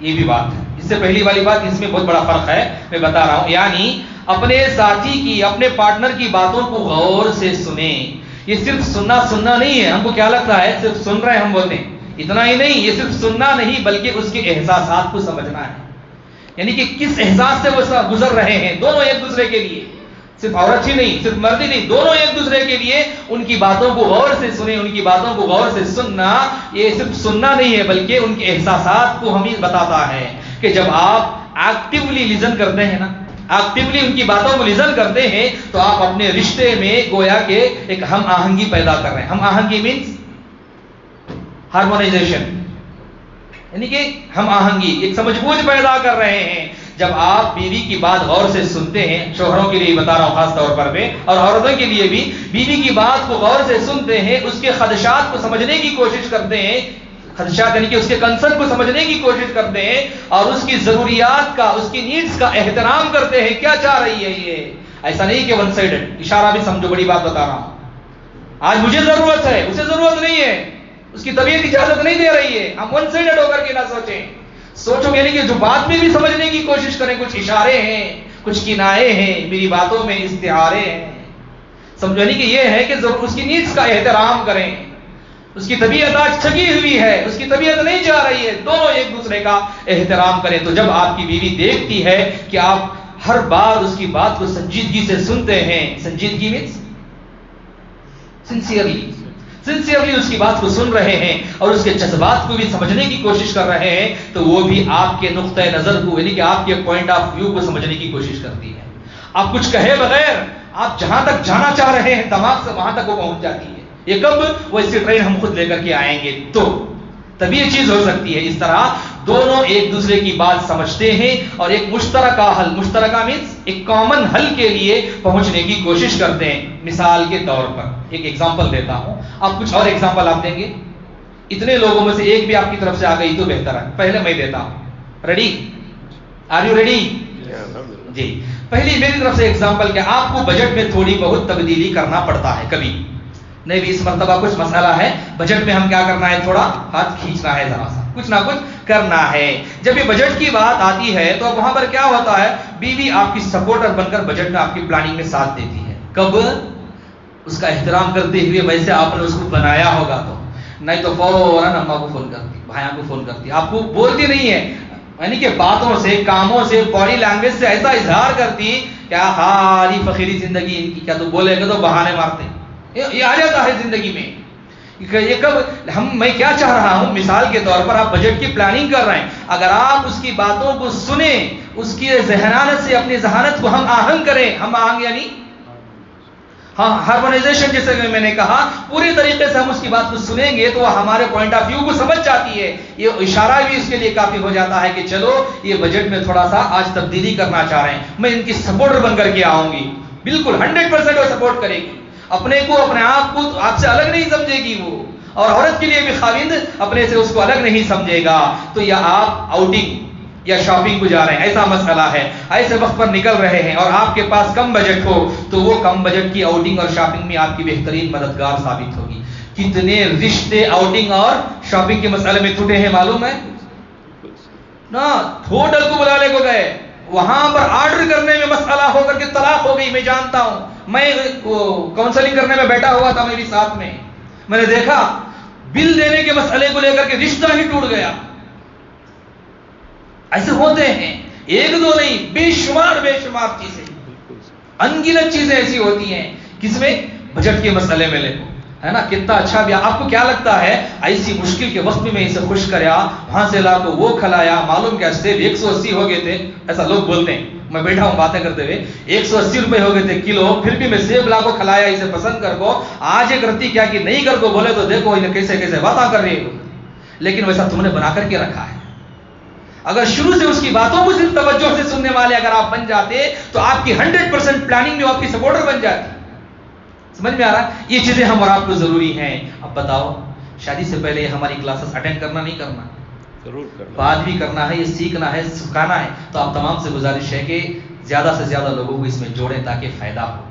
یہ بھی بات ہے، اس سے پہلی والی بات، اس میں بہت بڑا فرق ہے، میں بتا رہا ہوں. یعنی اپنے ساتھی کی، اپنے پارٹنر کی باتوں کو غور سے سنیں. یہ صرف سننا نہیں ہے. ہم کو کیا لگتا ہے صرف سن رہے ہیں، ہم بولتے ہیں اتنا ہی نہیں. یہ صرف سننا نہیں بلکہ اس کے احساسات کو سمجھنا ہے. یعنی کہ کس احساس سے وہ گزر رہے ہیں، دونوں ایک دوسرے کے لیے، صرف عورت ہی نہیں، صرف مرد ہی نہیں، دونوں ایک دوسرے کے لیے. ان کی باتوں کو غور سے سنیں. ان کی باتوں کو غور سے سننا یہ صرف سننا نہیں ہے بلکہ ان کے احساسات کو ہمیں بتاتا ہے کہ جب آپ ایکٹیولی لسن کرتے ہیں نا، ایکٹیولی ان کی باتوں کو لسن کرتے ہیں تو آپ اپنے رشتے میں گویا کہ ایک ہم آہنگی پیدا کر رہے ہیں. ہم آہنگی مینس ہارمونائزیشن، یعنی کہ ہم آہنگی، ایک سمجھ بوجھ پیدا کر رہے ہیں. جب آپ بیوی کی بات غور سے سنتے ہیں، شوہروں کے لیے بتا رہا ہوں خاص طور پر میں، اور عورتوں کے لیے بھی، بیوی کی بات کو غور سے سنتے ہیں، اس کے خدشات کو سمجھنے کی کوشش کرتے ہیں، خدشات یعنی کہ اس کے کنسرن کو سمجھنے کی کوشش کرتے ہیں، اور اس کی ضروریات کا، اس کی نیڈز کا احترام کرتے ہیں. کیا چاہ رہی ہے یہ؟ ایسا نہیں کہ ون سائیڈڈ، اشارہ بھی سمجھو، بڑی بات بتا رہا ہوں. آج مجھے ضرورت ہے، اسے ضرورت نہیں ہے، اس کی طبیعت اجازت نہیں دے رہی ہے. ہم ون سائیڈڈ ہو کر کے نہ سوچیں. سوچو یعنی کہ جو بات میں بھی سمجھنے کی کوشش کریں. کچھ اشارے ہیں، کچھ کنائے ہیں، میری باتوں میں استعارے ہیں. سمجھو یعنی کہ یہ ہے کہ اس کی نیڈز کا احترام کریں. اس کی طبیعت آج تھکی ہوئی ہے، اس کی طبیعت نہیں چاہ رہی ہے، دونوں ایک دوسرے کا احترام کریں. تو جب آپ کی بیوی دیکھتی ہے کہ آپ ہر بار اس کی بات کو سنجیدگی سے سنتے ہیں، سنجیدگی مینس سنسیئرلی اس کی بات کو سن رہے ہیں اور اس کے جذبات کو بھی سمجھنے کی کوشش کر رہے ہیں، تو وہ بھی آپ کے نقطۂ نظر کو، یعنی کہ آپ کے پوائنٹ آف ویو کو سمجھنے کی کوشش کرتی ہے. آپ کچھ کہے بغیر آپ جہاں تک جانا چاہ رہے ہیں دماغ سے وہاں تک وہ پہنچ جاتی ہے. یہ کب؟ وہ اسی ٹرین ہم خود لے کر کے آئیں گے تو تبھی یہ چیز ہو سکتی ہے. اس طرح دونوں ایک دوسرے کی بات سمجھتے ہیں اور ایک مشترکہ حل، مشترکہ مینس ایک کامن حل کے لیے پہنچنے کی کوشش کرتے ہیں. مثال کے طور پر ایک ایگزامپل دیتا ہوں، آپ کچھ اور ایگزامپل آپ دیں گے. اتنے لوگوں میں سے ایک بھی آپ کی طرف سے آ گئی تو بہتر ہے. پہلے میں دیتا ہوں. ریڈی؟ Are you ready? جی. پہلی میری طرف سے ایگزامپل کہ آپ کو بجٹ میں تھوڑی بہت تبدیلی کرنا پڑتا ہے کبھی نہیں بھی، اس مرتبہ کچھ مسئلہ ہے بجٹ میں، ہم کیا کرنا ہے، تھوڑا ہاتھ کھینچنا ہے، ذرا سا کچھ نہ کچھ کرنا ہے۔ جب یہ بجٹ کی بات آتی ہے تو وہاں پر کیا ہوتا ہے، بیوی آپ کی سپورٹر بن کر بجٹ میں آپ کی پلاننگ میں ساتھ دیتی ہے، کب اس کا احترام کرتے ہوئے، ویسے آپ نے اس کو بنایا ہوگا تو، نہیں تو فوراً اماں کو فون کرتی، بھائیاں کو فون کرتی، آپ کو بولتی نہیں ہے، یعنی کہ باتوں سے، کاموں سے، باڈی لینگویج سے ایسا اظہار کرتی کیا خالی فقیری زندگی ان کی، کیا تو بولے گا تو بہانے مارتے، یہ آ جاتا ہے زندگی میں۔ یہ کب میں کیا چاہ رہا ہوں، مثال کے طور پر آپ بجٹ کی پلاننگ کر رہے ہیں، اگر آپ اس کی باتوں کو سنیں، اس کی ذہانت سے اپنی ذہانت کو ہم آہنگ کریں، ہم آہنگ یعنی ہارمونائزیشن، جیسے کہ میں نے کہا، پوری طریقے سے ہم اس کی بات کو سنیں گے تو وہ ہمارے پوائنٹ آف ویو کو سمجھ جاتی ہے، یہ اشارہ بھی اس کے لیے کافی ہو جاتا ہے کہ چلو یہ بجٹ میں تھوڑا سا آج تبدیلی کرنا چاہ رہے ہیں، میں ان کی سپورٹر بن کر کے آؤں گی، بالکل 100% وہ سپورٹ کرے گی، اپنے کو، اپنے آپ کو آپ سے الگ نہیں سمجھے گی وہ، اور عورت کے لیے بھی خاوند اپنے سے اس کو الگ نہیں سمجھے گا۔ تو یا آپ آؤٹنگ یا شاپنگ کو جا رہے ہیں، ایسا مسئلہ ہے، ایسے وقت پر نکل رہے ہیں اور آپ کے پاس کم بجٹ ہو، تو وہ کم بجٹ کی آؤٹنگ اور شاپنگ میں آپ کی بہترین مددگار ثابت ہوگی۔ کتنے رشتے آؤٹنگ اور شاپنگ کے مسئلے میں ٹوٹے ہیں معلوم ہے نا، ہوٹل کو بلانے کو گئے، وہاں پر آرڈر کرنے میں مسئلہ ہو کر کے طلاق ہو گئی، میں جانتا ہوں، میں کاؤنسلنگ کرنے میں بیٹھا ہوا تھا میری ساتھ میں نے دیکھا بل دینے کے مسئلے کو لے کر کے رشتہ ہی ٹوٹ گیا۔ ایسے ہوتے ہیں، ایک دو نہیں، بے شمار چیزیں، انگنت چیزیں ایسی ہوتی ہیں، کس میں، بجٹ کے مسئلے میں، لے ہے نا، کتنا اچھا بھی، آپ کو کیا لگتا ہے ایسی مشکل کے وقت میں اسے خوش کریا، وہاں سے لا کو وہ کھلایا، معلوم کیا سیب 180 ہو گئے تھے، ایسا لوگ بولتے ہیں، میں بیٹھا ہوں باتیں کرتے ہوئے، 180 روپے ہو گئے تھے کلو، پھر بھی میں سیب لا کو کھلایا اسے پسند کر کو، آج ایک رتی کیا کہ نہیں کر کو بولے تو دیکھو انہیں کیسے کیسے باتیں کر رہی ہے، لیکن ویسا تم نے بنا کر کے رکھا ہے۔ اگر شروع سے اس کی باتوں کو صرف توجہ سے سننے والے اگر آپ بن جاتے تو آپ کی 100% پلاننگ میں آپ کی سپورٹر بن جاتی۔ سمجھ میں آ رہا ہے؟ یہ چیزیں ہم اور آپ کو ضروری ہیں۔ اب بتاؤ، شادی سے پہلے یہ ہماری کلاسز اٹینڈ کرنا نہیں کرنا؟ ضرور کرنا، بات بھی کرنا ہے، یہ سیکھنا ہے، سکھانا ہے۔ تو آپ تمام سے گزارش ہے کہ زیادہ سے زیادہ لوگوں کو اس میں جوڑیں تاکہ فائدہ ہو،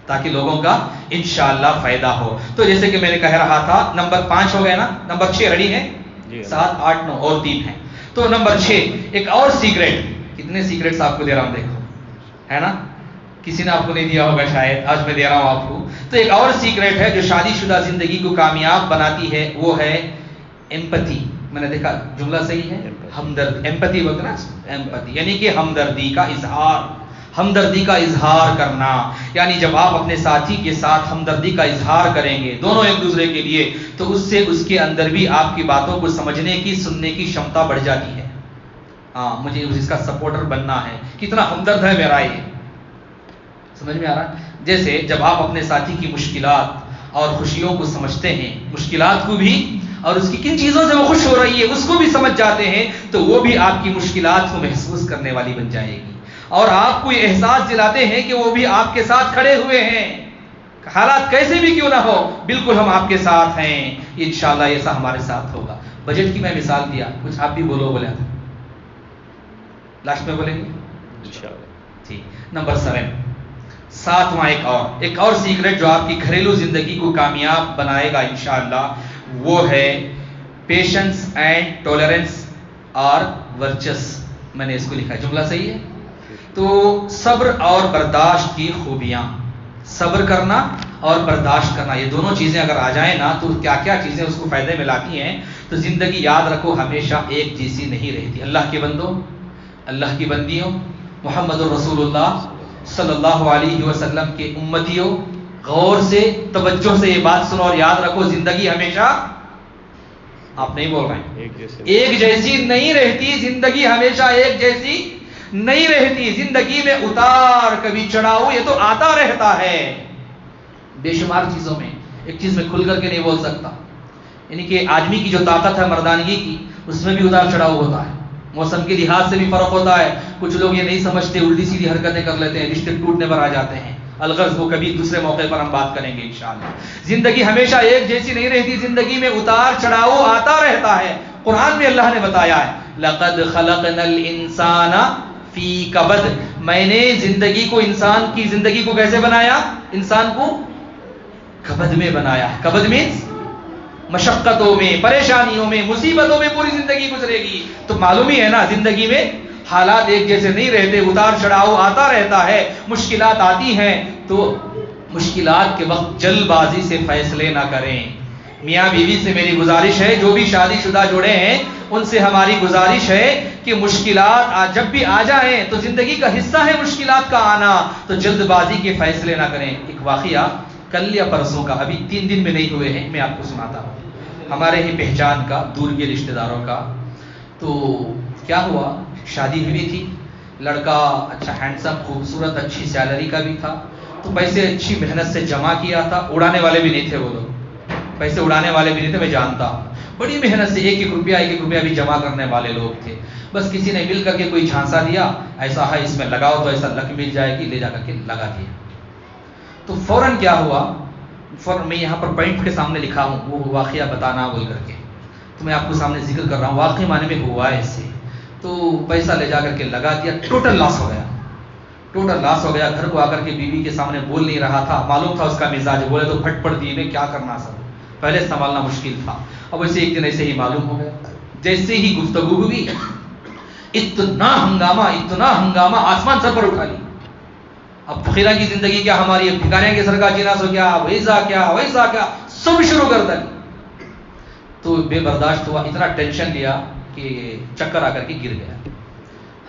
تاکہ لوگوں کا انشاءاللہ فائدہ ہو۔ تو جیسے کہ میں نے کہہ رہا تھا، نمبر 5 ہو گئے نا، نمبر 6 ریڈی ہے، 7 8 9 اور 3 ہیں۔ تو نمبر 6 ایک اور سیکریٹ، کتنے سیکریٹس آپ کو دے رہا ہوں دیکھو، ہے نا، کسی نے آپ کو نہیں دیا ہوگا شاید، آج میں دے رہا ہوں آپ کو۔ تو ایک اور سیکریٹ ہے جو شادی شدہ زندگی کو کامیاب بناتی ہے، وہ ہے ایمپتھی۔ میں نے دیکھا جملہ صحیح ہے، ہمدرد، ایمپتھی بولتے نا، ایمپتھی یعنی کہ ہمدردی کا اظہار، ہمدردی کا اظہار کرنا، یعنی جب آپ اپنے ساتھی کے ساتھ ہمدردی کا اظہار کریں گے دونوں ایک دوسرے کے لیے، تو اس سے اس کے اندر بھی آپ کی باتوں کو سمجھنے کی، سننے کی شمتا بڑھ جاتی ہے۔ ہاں، مجھے اس کا سپورٹر بننا ہے، کتنا ہمدرد ہے میرا یہ، سمجھ میں آ رہا ہے؟ جیسے جب آپ اپنے ساتھی کی مشکلات اور خوشیوں کو سمجھتے ہیں، مشکلات کو بھی، اور اس کی کن چیزوں سے وہ خوش ہو رہی ہے اس کو بھی سمجھ جاتے ہیں، تو وہ بھی آپ کی مشکلات کو محسوس کرنے والی بن جائے گی، اور آپ کو یہ احساس دلاتے ہیں کہ وہ بھی آپ کے ساتھ کھڑے ہوئے ہیں، حالات کیسے بھی کیوں نہ ہو، بالکل ہم آپ کے ساتھ ہیں، انشاءاللہ ایسا ہمارے ساتھ ہوگا۔ بجٹ کی میں مثال دیا، کچھ آپ بھی بولے تھے، لاسٹ میں بولیں گے انشاءاللہ۔ ٹھیک، نمبر 7 ساتواں ایک اور سیکریٹ جو آپ کی گھریلو زندگی کو کامیاب بنائے گا انشاءاللہ، وہ ہے پیشنس اینڈ ٹولرنس اور ورچس۔ میں نے اس کو لکھا ہے، جملہ صحیح ہے؟ تو صبر اور برداشت کی خوبیاں، صبر کرنا اور برداشت کرنا، یہ دونوں چیزیں اگر آ جائیں نا تو کیا کیا چیزیں اس کو فائدے میں لاتی ہیں۔ تو زندگی یاد رکھو ہمیشہ ایک جیسی نہیں رہتی۔ اللہ کے بندوں، اللہ کی بندیوں، محمد الرسول اللہ صلی اللہ علیہ وسلم کے امتیوں، غور سے، توجہ سے یہ بات سنو اور یاد رکھو، زندگی ہمیشہ، آپ نہیں بول رہے ہیں، ایک جیسی نہیں رہتی، زندگی ہمیشہ ایک جیسی نہیں رہتی، زندگی میں اتار کبھی چڑھاؤ یہ تو آتا رہتا ہے، بے شمار چیزوں میں، ایک چیز میں کھل کر کے نہیں بول سکتا، یعنی کہ آدمی کی جو طاقت ہے مردانگی کی، اس میں بھی اتار چڑھاؤ ہوتا ہے، موسم کے لحاظ سے بھی فرق ہوتا ہے، کچھ لوگ یہ نہیں سمجھتے، الٹی سیدھی حرکتیں کر لیتے ہیں، رشتے ٹوٹنے پر آ جاتے ہیں، الغرض وہ کبھی دوسرے موقع پر ہم بات کریں گے انشاءاللہ۔ زندگی ہمیشہ ایک جیسی نہیں رہتی، زندگی میں اتار چڑھاؤ آتا رہتا ہے۔ قرآن میں اللہ نے بتایا ہے، لَقَدْ خَلَقْنَا الْإِنسَانَ فِي كَبَدٍ میں نے زندگی کو، انسان کی زندگی کو کیسے بنایا؟ انسان کو کبد میں بنایا. کبد مینس مشقتوں میں، پریشانیوں میں، مصیبتوں میں پوری زندگی گزرے گی. تو معلوم ہی ہے نا، زندگی میں حالات ایک جیسے نہیں رہتے، اتار چڑھاؤ آتا رہتا ہے، مشکلات آتی ہیں. تو مشکلات کے وقت جلد بازی سے فیصلے نہ کریں. میاں بیوی سے میری گزارش ہے، جو بھی شادی شدہ جوڑے ہیں ان سے ہماری گزارش ہے کہ مشکلات جب بھی آ جائیں تو زندگی کا حصہ ہے مشکلات کا آنا، تو جلد بازی کے فیصلے نہ کریں. ایک واقعہ کل یا پرسوں کا، ابھی 3 دن میں نہیں ہوئے ہیں، میں آپ کو سناتا ہوں. ہمارے ہی پہچان کا، دور کے رشتہ داروں کا. تو کیا ہوا، شادی ہوئی تھی، لڑکا اچھا ہینڈسم، خوبصورت، اچھی سیلری کا بھی تھا. تو پیسے اچھی محنت سے جمع کیا تھا. اڑانے والے بھی نہیں تھے وہ لوگ، پیسے اڑانے والے بھی نہیں تھے، میں جانتا ہوں. بڑی محنت سے ایک ایک روپیہ بھی جمع کرنے والے لوگ تھے. بس کسی نے مل کر کے کوئی جھانسا دیا، ایسا ہے اس میں لگاؤ تو ایسا لک مل جائے گی، لے جا کر کے لگا دیا. تو فوراً کیا ہوا، فوراً میں یہاں پر پوائنٹ کے سامنے لکھا ہوں، وہ واقعہ بتانا بول کر کے، تو میں آپ کو سامنے ذکر کر رہا ہوں، واقعی معنی میں ہوا ہے اس سے. تو پیسہ لے جا کر کے لگا دیا، ٹوٹل لاس ہو گیا. ٹوٹل لاس ہو گیا. گھر کو آ کر کے بیوی کے سامنے بول نہیں رہا تھا، معلوم تھا اس کا مزاج، بولے تو پھٹ پڑ دی میں کیا کرنا، سب پہلے سنبھالنا مشکل تھا. اب اسے ایک دن ایسے ہی معلوم ہو گیا. جیسے ہی گفتگو ہوئی، اتنا ہنگامہ آسمان سر پر اٹھا لی. اب فقیرہ کی زندگی کیا ہماری، اب ٹھکانے کے سر کا جینا سو کیا، ویسا کیا سب شروع کر دیا. تو بے برداشت ہوا، اتنا ٹینشن لیا کہ چکر آ کر کے گر گیا.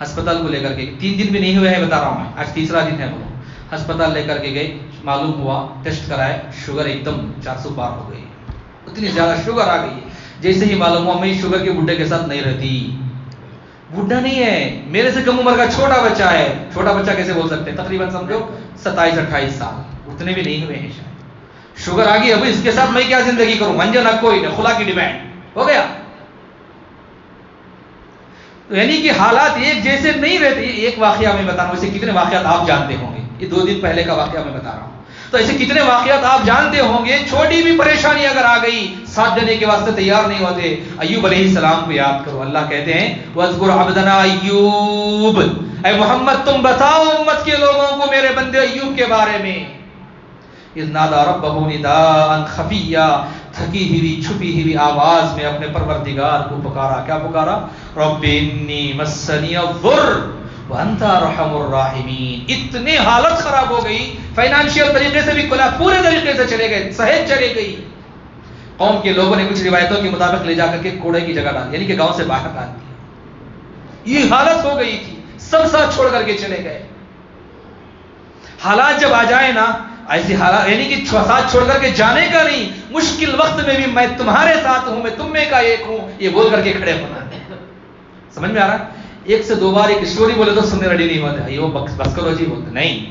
ہسپتال کو لے کر کے 3 دن بھی نہیں ہوئے ہیں بتا رہا ہوں میں، آج تیسرا دن ہے. وہ ہسپتال لے کر کے گئے، معلوم ہوا، ٹیسٹ کرائے، شوگر ایک دم 400 پار ہو گئی. اتنی زیادہ شوگر آ گئی ہے. جیسے ہی معلوم ہوا، میں شوگر کے بڈھے کے ساتھ نہیں رہتی. بڈھا نہیں ہے، میرے سے کم عمر کا چھوٹا بچہ ہے. چھوٹا بچہ کیسے بول سکتے ہیں، تقریباً سمجھو 27-28 سال، اتنے بھی نہیں ہوئے ہیں شاید. شوگر آ گئی، اب اس کے ساتھ میں کیا زندگی کروں، منجن نہ کوئی نہ خلا کی ڈیمانڈ ہو گیا. یعنی کہ حالات ایک جیسے نہیں رہتے. ایک واقعہ میں بتا رہا ہوں، اسے کتنے واقعات آپ جانتے ہوں گے. یہ 2 دن پہلے کا واقعہ میں بتا رہا ہوں. تو ایسے کتنے واقعات آپ جانتے ہوں گے. چھوٹی بھی پریشانی اگر آ گئی، ساتھ دینے کے واسطے تیار نہیں ہوتے. ایوب علیہ السلام کو یاد کرو. اللہ کہتے ہیں وَاذْكُرْ عَبْدَنَا ایوب، اے محمد تم بتاؤ امت کے لوگوں کو میرے بندے ایوب کے بارے میں. اذ نادى ربه نداء خفيا، تھکی ہوئی چھپی ہوئی آواز میں اپنے پروردگار کو پکارا. کیا پکارا؟ رب انی مسنی الضر وانت ارحم الراحمین. اتنی حالت خراب ہو گئی، فائنانشیل طریقے سے بھی کلا پورے طریقے سے چلے گئے، صحت چلے گئی. قوم کے لوگوں نے کچھ روایتوں کے مطابق لے جا کر کے کوڑے کی جگہ ڈال، یعنی کہ گاؤں سے باہر ڈال دیا. یہ حالت ہو گئی تھی، سب ساتھ چھوڑ کر کے چلے گئے. حالات جب آ جائے نا ایسی حالات، یعنی کہ ساتھ چھوڑ کر کے جانے کا نہیں، مشکل وقت میں بھی میں تمہارے ساتھ ہوں، میں تم میں کا ایک ہوں، یہ بول کر کے کھڑے ہونا. سمجھ میں آ رہا ہے؟ 1 سے 2 بار ایک اسٹوری بولے تو سننے ریڈی نہیں ہوتے. یہ بس کرو جی بولتے نہیں،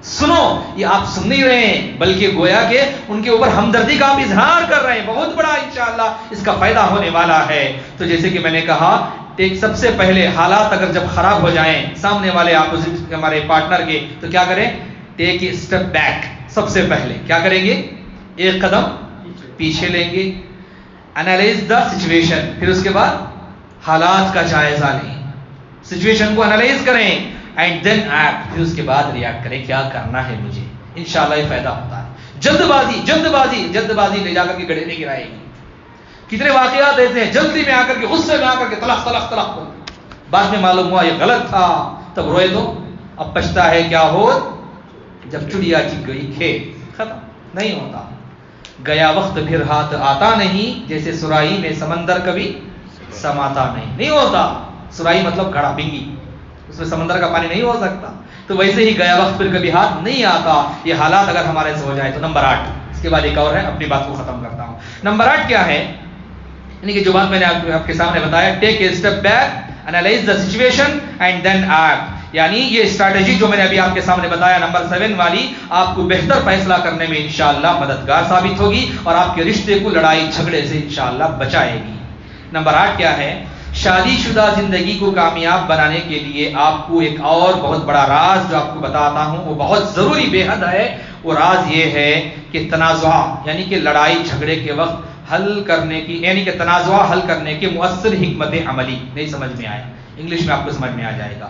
سنو. یہ آپ سن نہیں رہے ہیں، بلکہ گویا کہ ان کے اوپر ہمدردی کا آپ اظہار کر رہے ہیں. بہت بڑا انشاءاللہ اس کا فائدہ ہونے والا ہے. تو جیسے کہ میں نے کہا، سب سے پہلے حالات اگر جب خراب ہو جائیں سامنے والے اپوزٹ ہمارے پارٹنر کے، تو کیا کریں؟ ٹیک اے اسٹیپ بیک. سب سے پہلے کیا کریں گے؟ ایک قدم پیچھے لیں گے. انالائز دا سچویشن، پھر اس کے بعد حالات کا جائزہ لیں، سچویشن کو انالائز کریں، اینڈ دین ایکٹ، پھر اس کے بعد ریئیکٹ کریں کیا کرنا ہے مجھے. انشاءاللہ یہ فائدہ ہوتا ہے. جلد بازی لے جا کر کے گڑھے میں گرائے گی. کتنے واقعات ایسے ہیں، جلدی میں آ کر کے، غصے میں آ کر کے طلاق، بعد میں معلوم ہوا یہ غلط تھا، تب روئے تو اب پچھتا ہے. کیا ہو جب چڑیا چگ گئی کھیت، ختم نہیں ہوتا. گیا وقت پھر ہاتھ آتا نہیں، جیسے سرائی میں سمندر کبھی سماتا نہیں ہوتا. سرائی مطلب گھڑا، بنگی، اس میں سمندر کا پانی نہیں ہو سکتا. تو ویسے ہی گیا وقت پھر کبھی ہاتھ نہیں آتا. یہ حالات اگر ہمارے سے ہو جائے تو نمبر 8. اس کے بعد ایک اور ہے، اپنی بات کو ختم کرتا ہوں. نمبر 8 کیا ہے؟ یعنی کہ جو بات میں نے آپ کے سامنے بتایا، take a step back, analyse the situation and then act. یعنی یہ اسٹریٹجی جو میں نے ابھی آپ کے سامنے بتایا، نمبر 7 والی، آپ کو بہتر فیصلہ کرنے میں انشاءاللہ مددگار ثابت ہوگی اور آپ کے رشتے کو لڑائی جھگڑے سے انشاءاللہ بچائے گی. نمبر 8 کیا ہے؟ شادی شدہ زندگی کو کامیاب بنانے کے لیے آپ کو ایک اور بہت بڑا راز جو آپ کو بتاتا ہوں، وہ بہت ضروری بے حد ہے. وہ راز یہ ہے کہ تنازع، یعنی کہ لڑائی جھگڑے کے وقت حل کرنے کی، یعنی کہ تنازع حل کرنے کے مؤثر حکمت عملی. نہیں سمجھ میں آیا؟ انگلش میں آپ کو سمجھ میں آ جائے گا.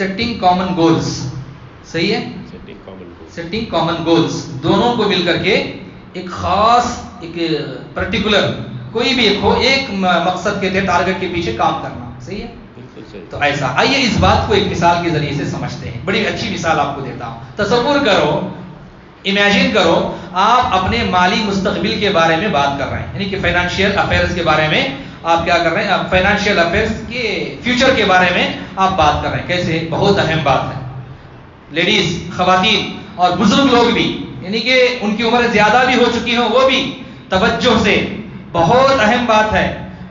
Setting common goals. صحیح ہے؟ سیٹنگ کامن گولز، دونوں کو مل کر کے ایک خاص ایک پرٹیکولر کوئی بھی ایک ہو، ایک مقصد کے تحت ٹارگٹ کے پیچھے کام کرنا. صحیح ہے؟ تو ایسا آئیے اس بات کو ایک مثال کے ذریعے سے سمجھتے ہیں. بڑی اچھی مثال آپ کو دیتا ہوں. تصور کرو، امیجن کرو آپ اپنے مالی مستقبل کے بارے میں بات کر رہے ہیں، یعنی کہ فائنانشیل افیئرز کے بارے میں آپ کیا کر رہے ہیں، آپ فائنانشیل افیئرز کے فیوچر کے بارے میں آپ بات کر رہے ہیں. کیسے؟ بہت اہم بات ہے. لیڈیز، خواتین اور بزرگ لوگ بھی، یعنی کہ ان کی عمر زیادہ بھی ہو چکی ہوں، وہ بھی توجہ سے، بہت اہم بات ہے.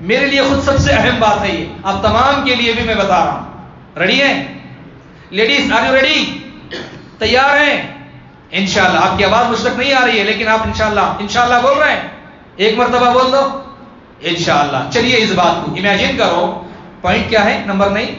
میرے لیے خود سب سے اہم بات ہے یہ، آپ تمام کے لیے بھی میں بتا رہا ہوں. ریڈی ہیں لیڈیز؟ Are you ready? تیار ہیں؟ انشاءاللہ. آپ کی آواز مجھ تک نہیں آ رہی ہے لیکن آپ انشاءاللہ بول رہے ہیں. ایک مرتبہ بول دو انشاءاللہ. چلیے اس بات کو امیجن کرو. پوائنٹ کیا ہے؟ Number 9،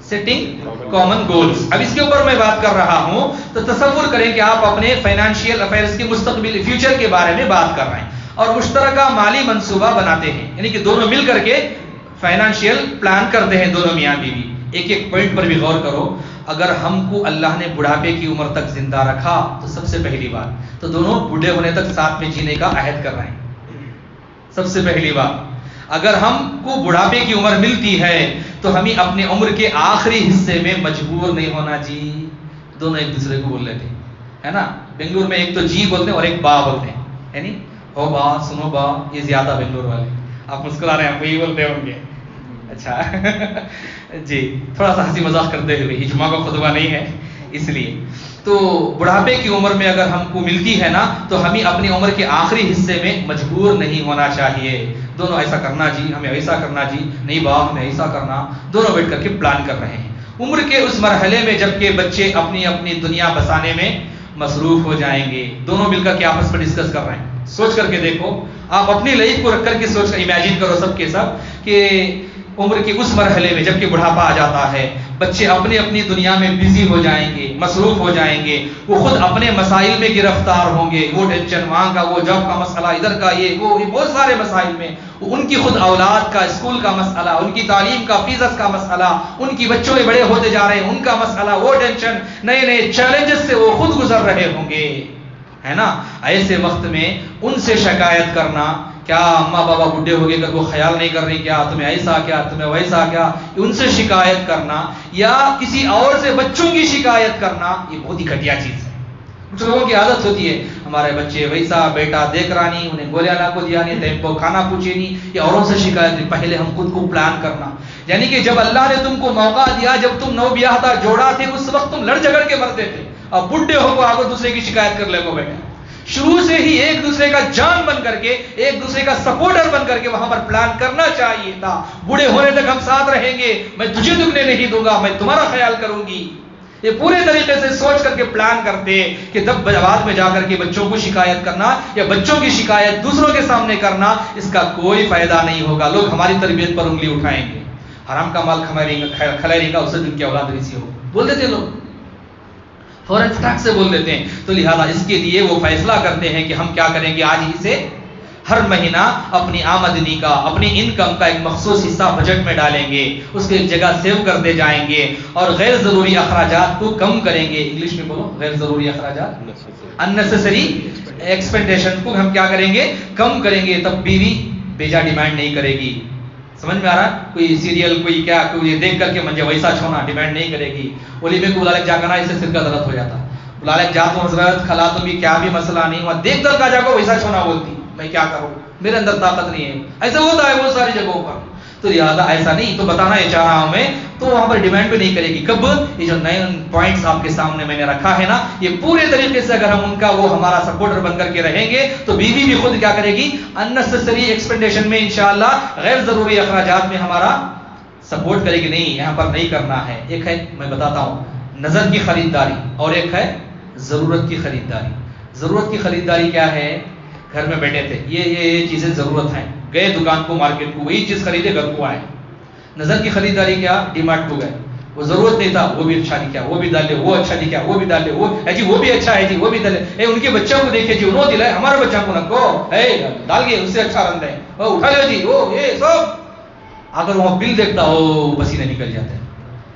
setting common goals. اب اس کے اوپر میں بات کر رہا ہوں تو تصور کریں کہ آپ اپنے فائنانشیل افیئرز کے مستقبل فیوچر کے بارے میں بات کر رہے ہیں اور مشترکہ مالی منصوبہ بناتے ہیں، یعنی کہ دونوں مل کر کے فائنانشیل پلان کرتے ہیں، دونوں میاں بیوی. ایک ایک پوائنٹ پر بھی غور کرو. اگر ہم کو اللہ نے بڑھاپے کی عمر تک زندہ رکھا تو سب سے پہلی بات تو دونوں بوڑھے ہونے تک ساتھ میں جینے کا عہد کر رہے ہیں. سب سے پہلی بات، اگر ہم کو بڑھاپے کی عمر ملتی ہے تو ہمیں اپنے عمر کے آخری حصے میں مجبور نہیں ہونا جی. دونوں ایک دوسرے کو بول لیتے ہیں، ہے نا. بنگلور میں ایک تو جی بولتے ہیں اور ایک با بولتے ہیں، یعنی ہو با، سنو با. یہ زیادہ بنگلور والے، آپ مسکرا رہے ہیں، آپ یہی بولتے ہوں گے. اچھا جی، تھوڑا سا ہنسی مذاق کرتے ہوئے، یہ جمعہ کا خطبہ نہیں ہے اس لیے. تو بڑھاپے کی عمر میں اگر ہم کو ملتی ہے نا تو ہمیں اپنی عمر کے آخری حصے میں مجبور نہیں ہونا چاہیے. دونوں ایسا کرنا جی، ہمیں ایسا کرنا جی، نہیں با ہمیں ایسا کرنا. دونوں بیٹھ کر کے پلان کر رہے ہیں. عمر کے اس مرحلے میں جب کہ بچے اپنی اپنی دنیا بسانے میں مصروف ہو جائیں گے، دونوں مل کر کے آپس میں ڈسکس کر رہے ہیں. سوچ کر کے دیکھو، آپ اپنی لائف کو رکھ کر کے سوچ کر امیجن کرو سب کے سب کہ عمر کے اس مرحلے میں جب کہ بڑھاپا آ جاتا ہے، بچے اپنی اپنی دنیا میں بزی ہو جائیں گے، مصروف ہو جائیں گے، وہ خود اپنے مسائل میں گرفتار ہوں گے. وہ ٹینشن وہاں کا، وہ جاب کا مسئلہ ادھر کا، یہ وہ بہت سارے مسائل میں، ان کی خود اولاد کا اسکول کا مسئلہ، ان کی تعلیم کا فیس کا مسئلہ، ان کی بچوں میں بڑے ہوتے جا رہے ہیں ان کا مسئلہ، وہ ٹینشن، نئے نئے چیلنجز سے وہ خود گزر رہے ہوں گے، ہے نا. ایسے وقت میں ان سے شکایت کرنا، کیا اماں بابا بڈھے ہو گئے کر وہ خیال نہیں کر رہی، کیا تمہیں ایسا، کیا تمہیں ویسا، کیا ان سے شکایت کرنا یا کسی اور سے بچوں کی شکایت کرنا، یہ بہت ہی گھٹیا چیز ہے. کچھ لوگوں کی عادت ہوتی ہے، ہمارے بچے ویسا، بیٹا دیکھ رہا نہیں، انہیں گولیاں لا کو دیا نہیں، ٹائم کو کھانا پوچھے نہیں، یا اوروں سے شکایت نہیں. پہلے ہم خود کو پلان کرنا، یعنی کہ جب اللہ نے تم کو موقع دیا، جب تم نو بیاہ تھا، جوڑا تھے، اس وقت تم لڑ جھگڑ کے مرتے تھے. اب بڈھے ہو کو آگے دوسرے کی شکایت کر لے کو بیٹھے. شروع سے ہی ایک دوسرے کا جان بن کر کے، ایک دوسرے کا سپورٹر بن کر کے وہاں پر پلان کرنا چاہیے تھا. بوڑھے ہونے تک ہم ساتھ رہیں گے، میں تجھے دکھنے نہیں دوں گا، میں تمہارا خیال کروں گی. یہ پورے طریقے سے سوچ کر کے پلان کرتے کہ تب بعد میں جا کر کے بچوں کو شکایت کرنا یا بچوں کی شکایت دوسروں کے سامنے کرنا، اس کا کوئی فائدہ نہیں ہوگا. لوگ ہماری تربیت پر انگلی اٹھائیں گے، حرام کا مال کھلائے گا، اس سے ان کی اولاد ریسی ہو، بول دیتے لوگ، فوراً فٹاک سے بول دیتے ہیں. تو لہذا اس کے لیے وہ فیصلہ کرتے ہیں کہ ہم کیا کریں گے، آج ہی سے ہر مہینہ اپنی آمدنی کا، اپنی انکم کا ایک مخصوص حصہ بجٹ میں ڈالیں گے، اس کو ایک جگہ سیو کرتے جائیں گے اور غیر ضروری اخراجات کو کم کریں گے. انگلش میں بولو، غیر ضروری اخراجات، unnecessary ایکسپینڈیشن کو ہم کیا کریں گے، کم کریں گے. تب بیوی بیجا ڈیمانڈ نہیں کرے گی. سمجھ میں آ رہا ہے؟ کوئی سیریل، کوئی کیا، کوئی دیکھ کر کے مجھے ویسا چھونا، ڈیمانڈ نہیں کرے گی. ولیمے کو بلا لے جا کرنا، اس سے سر کا درد ہو جاتا. بلا لے جا تو حضرت کھلا تو بھی کیا بھی مسئلہ نہیں ہوا، دیکھ کر کا جا کو ویسا چھونا بولتی، میں کیا کروں، میرے اندر طاقت نہیں ہے. ایسا ہوتا ہے بہت ساری جگہوں پر. تو لہٰذا ایسا نہیں، تو بتانا یہ چاہ رہا ہوں میں، تو وہاں پر ڈیمانڈ بھی نہیں کرے گی. کب؟ یہ جو نئے پوائنٹس آپ کے سامنے میں نے رکھا ہے نا، یہ پورے طریقے سے اگر ہم ان کا وہ ہمارا سپورٹر بن کر کے رہیں گے تو بیوی بھی خود کیا کرے گی، unnecessary ایکسپینڈیشن میں انشاءاللہ غیر ضروری اخراجات میں ہمارا سپورٹ کرے گی. نہیں، یہاں پر نہیں کرنا ہے. ایک ہے، میں بتاتا ہوں، نظر کی خریداری اور ایک ہے ضرورت کی خریداری. ضرورت کی خریداری کیا ہے؟ گھر میں بیٹھے تھے، یہ چیزیں ضرورت ہیں، گئے دکان کو، مارکیٹ کو، وہی چیز خریدے، گھر کو آئے. نظر کی خریداری کیا؟ ڈی مارٹ کو گئے، وہ ضرورت نہیں تھا، وہ بھی اچھا دکھا، وہ بھی ڈال لے، وہ اچھا دکھا، وہ بھی ڈال لے، وہ جی وہ بھی اچھا ہے جی، وہ بھی ڈال لے. ان کے بچوں کو دیکھے جی، انہوں دلائے، ہمارے بچوں کو نکو ڈال گئے، اس سے اچھا رنگ ہے، اٹھا لو جی، وہ یہ سب. اگر وہ بل دیکھتا ہو پسینے نکل جاتے ہیں.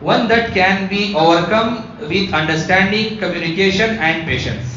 one that can be overcome with understanding, communication and patience।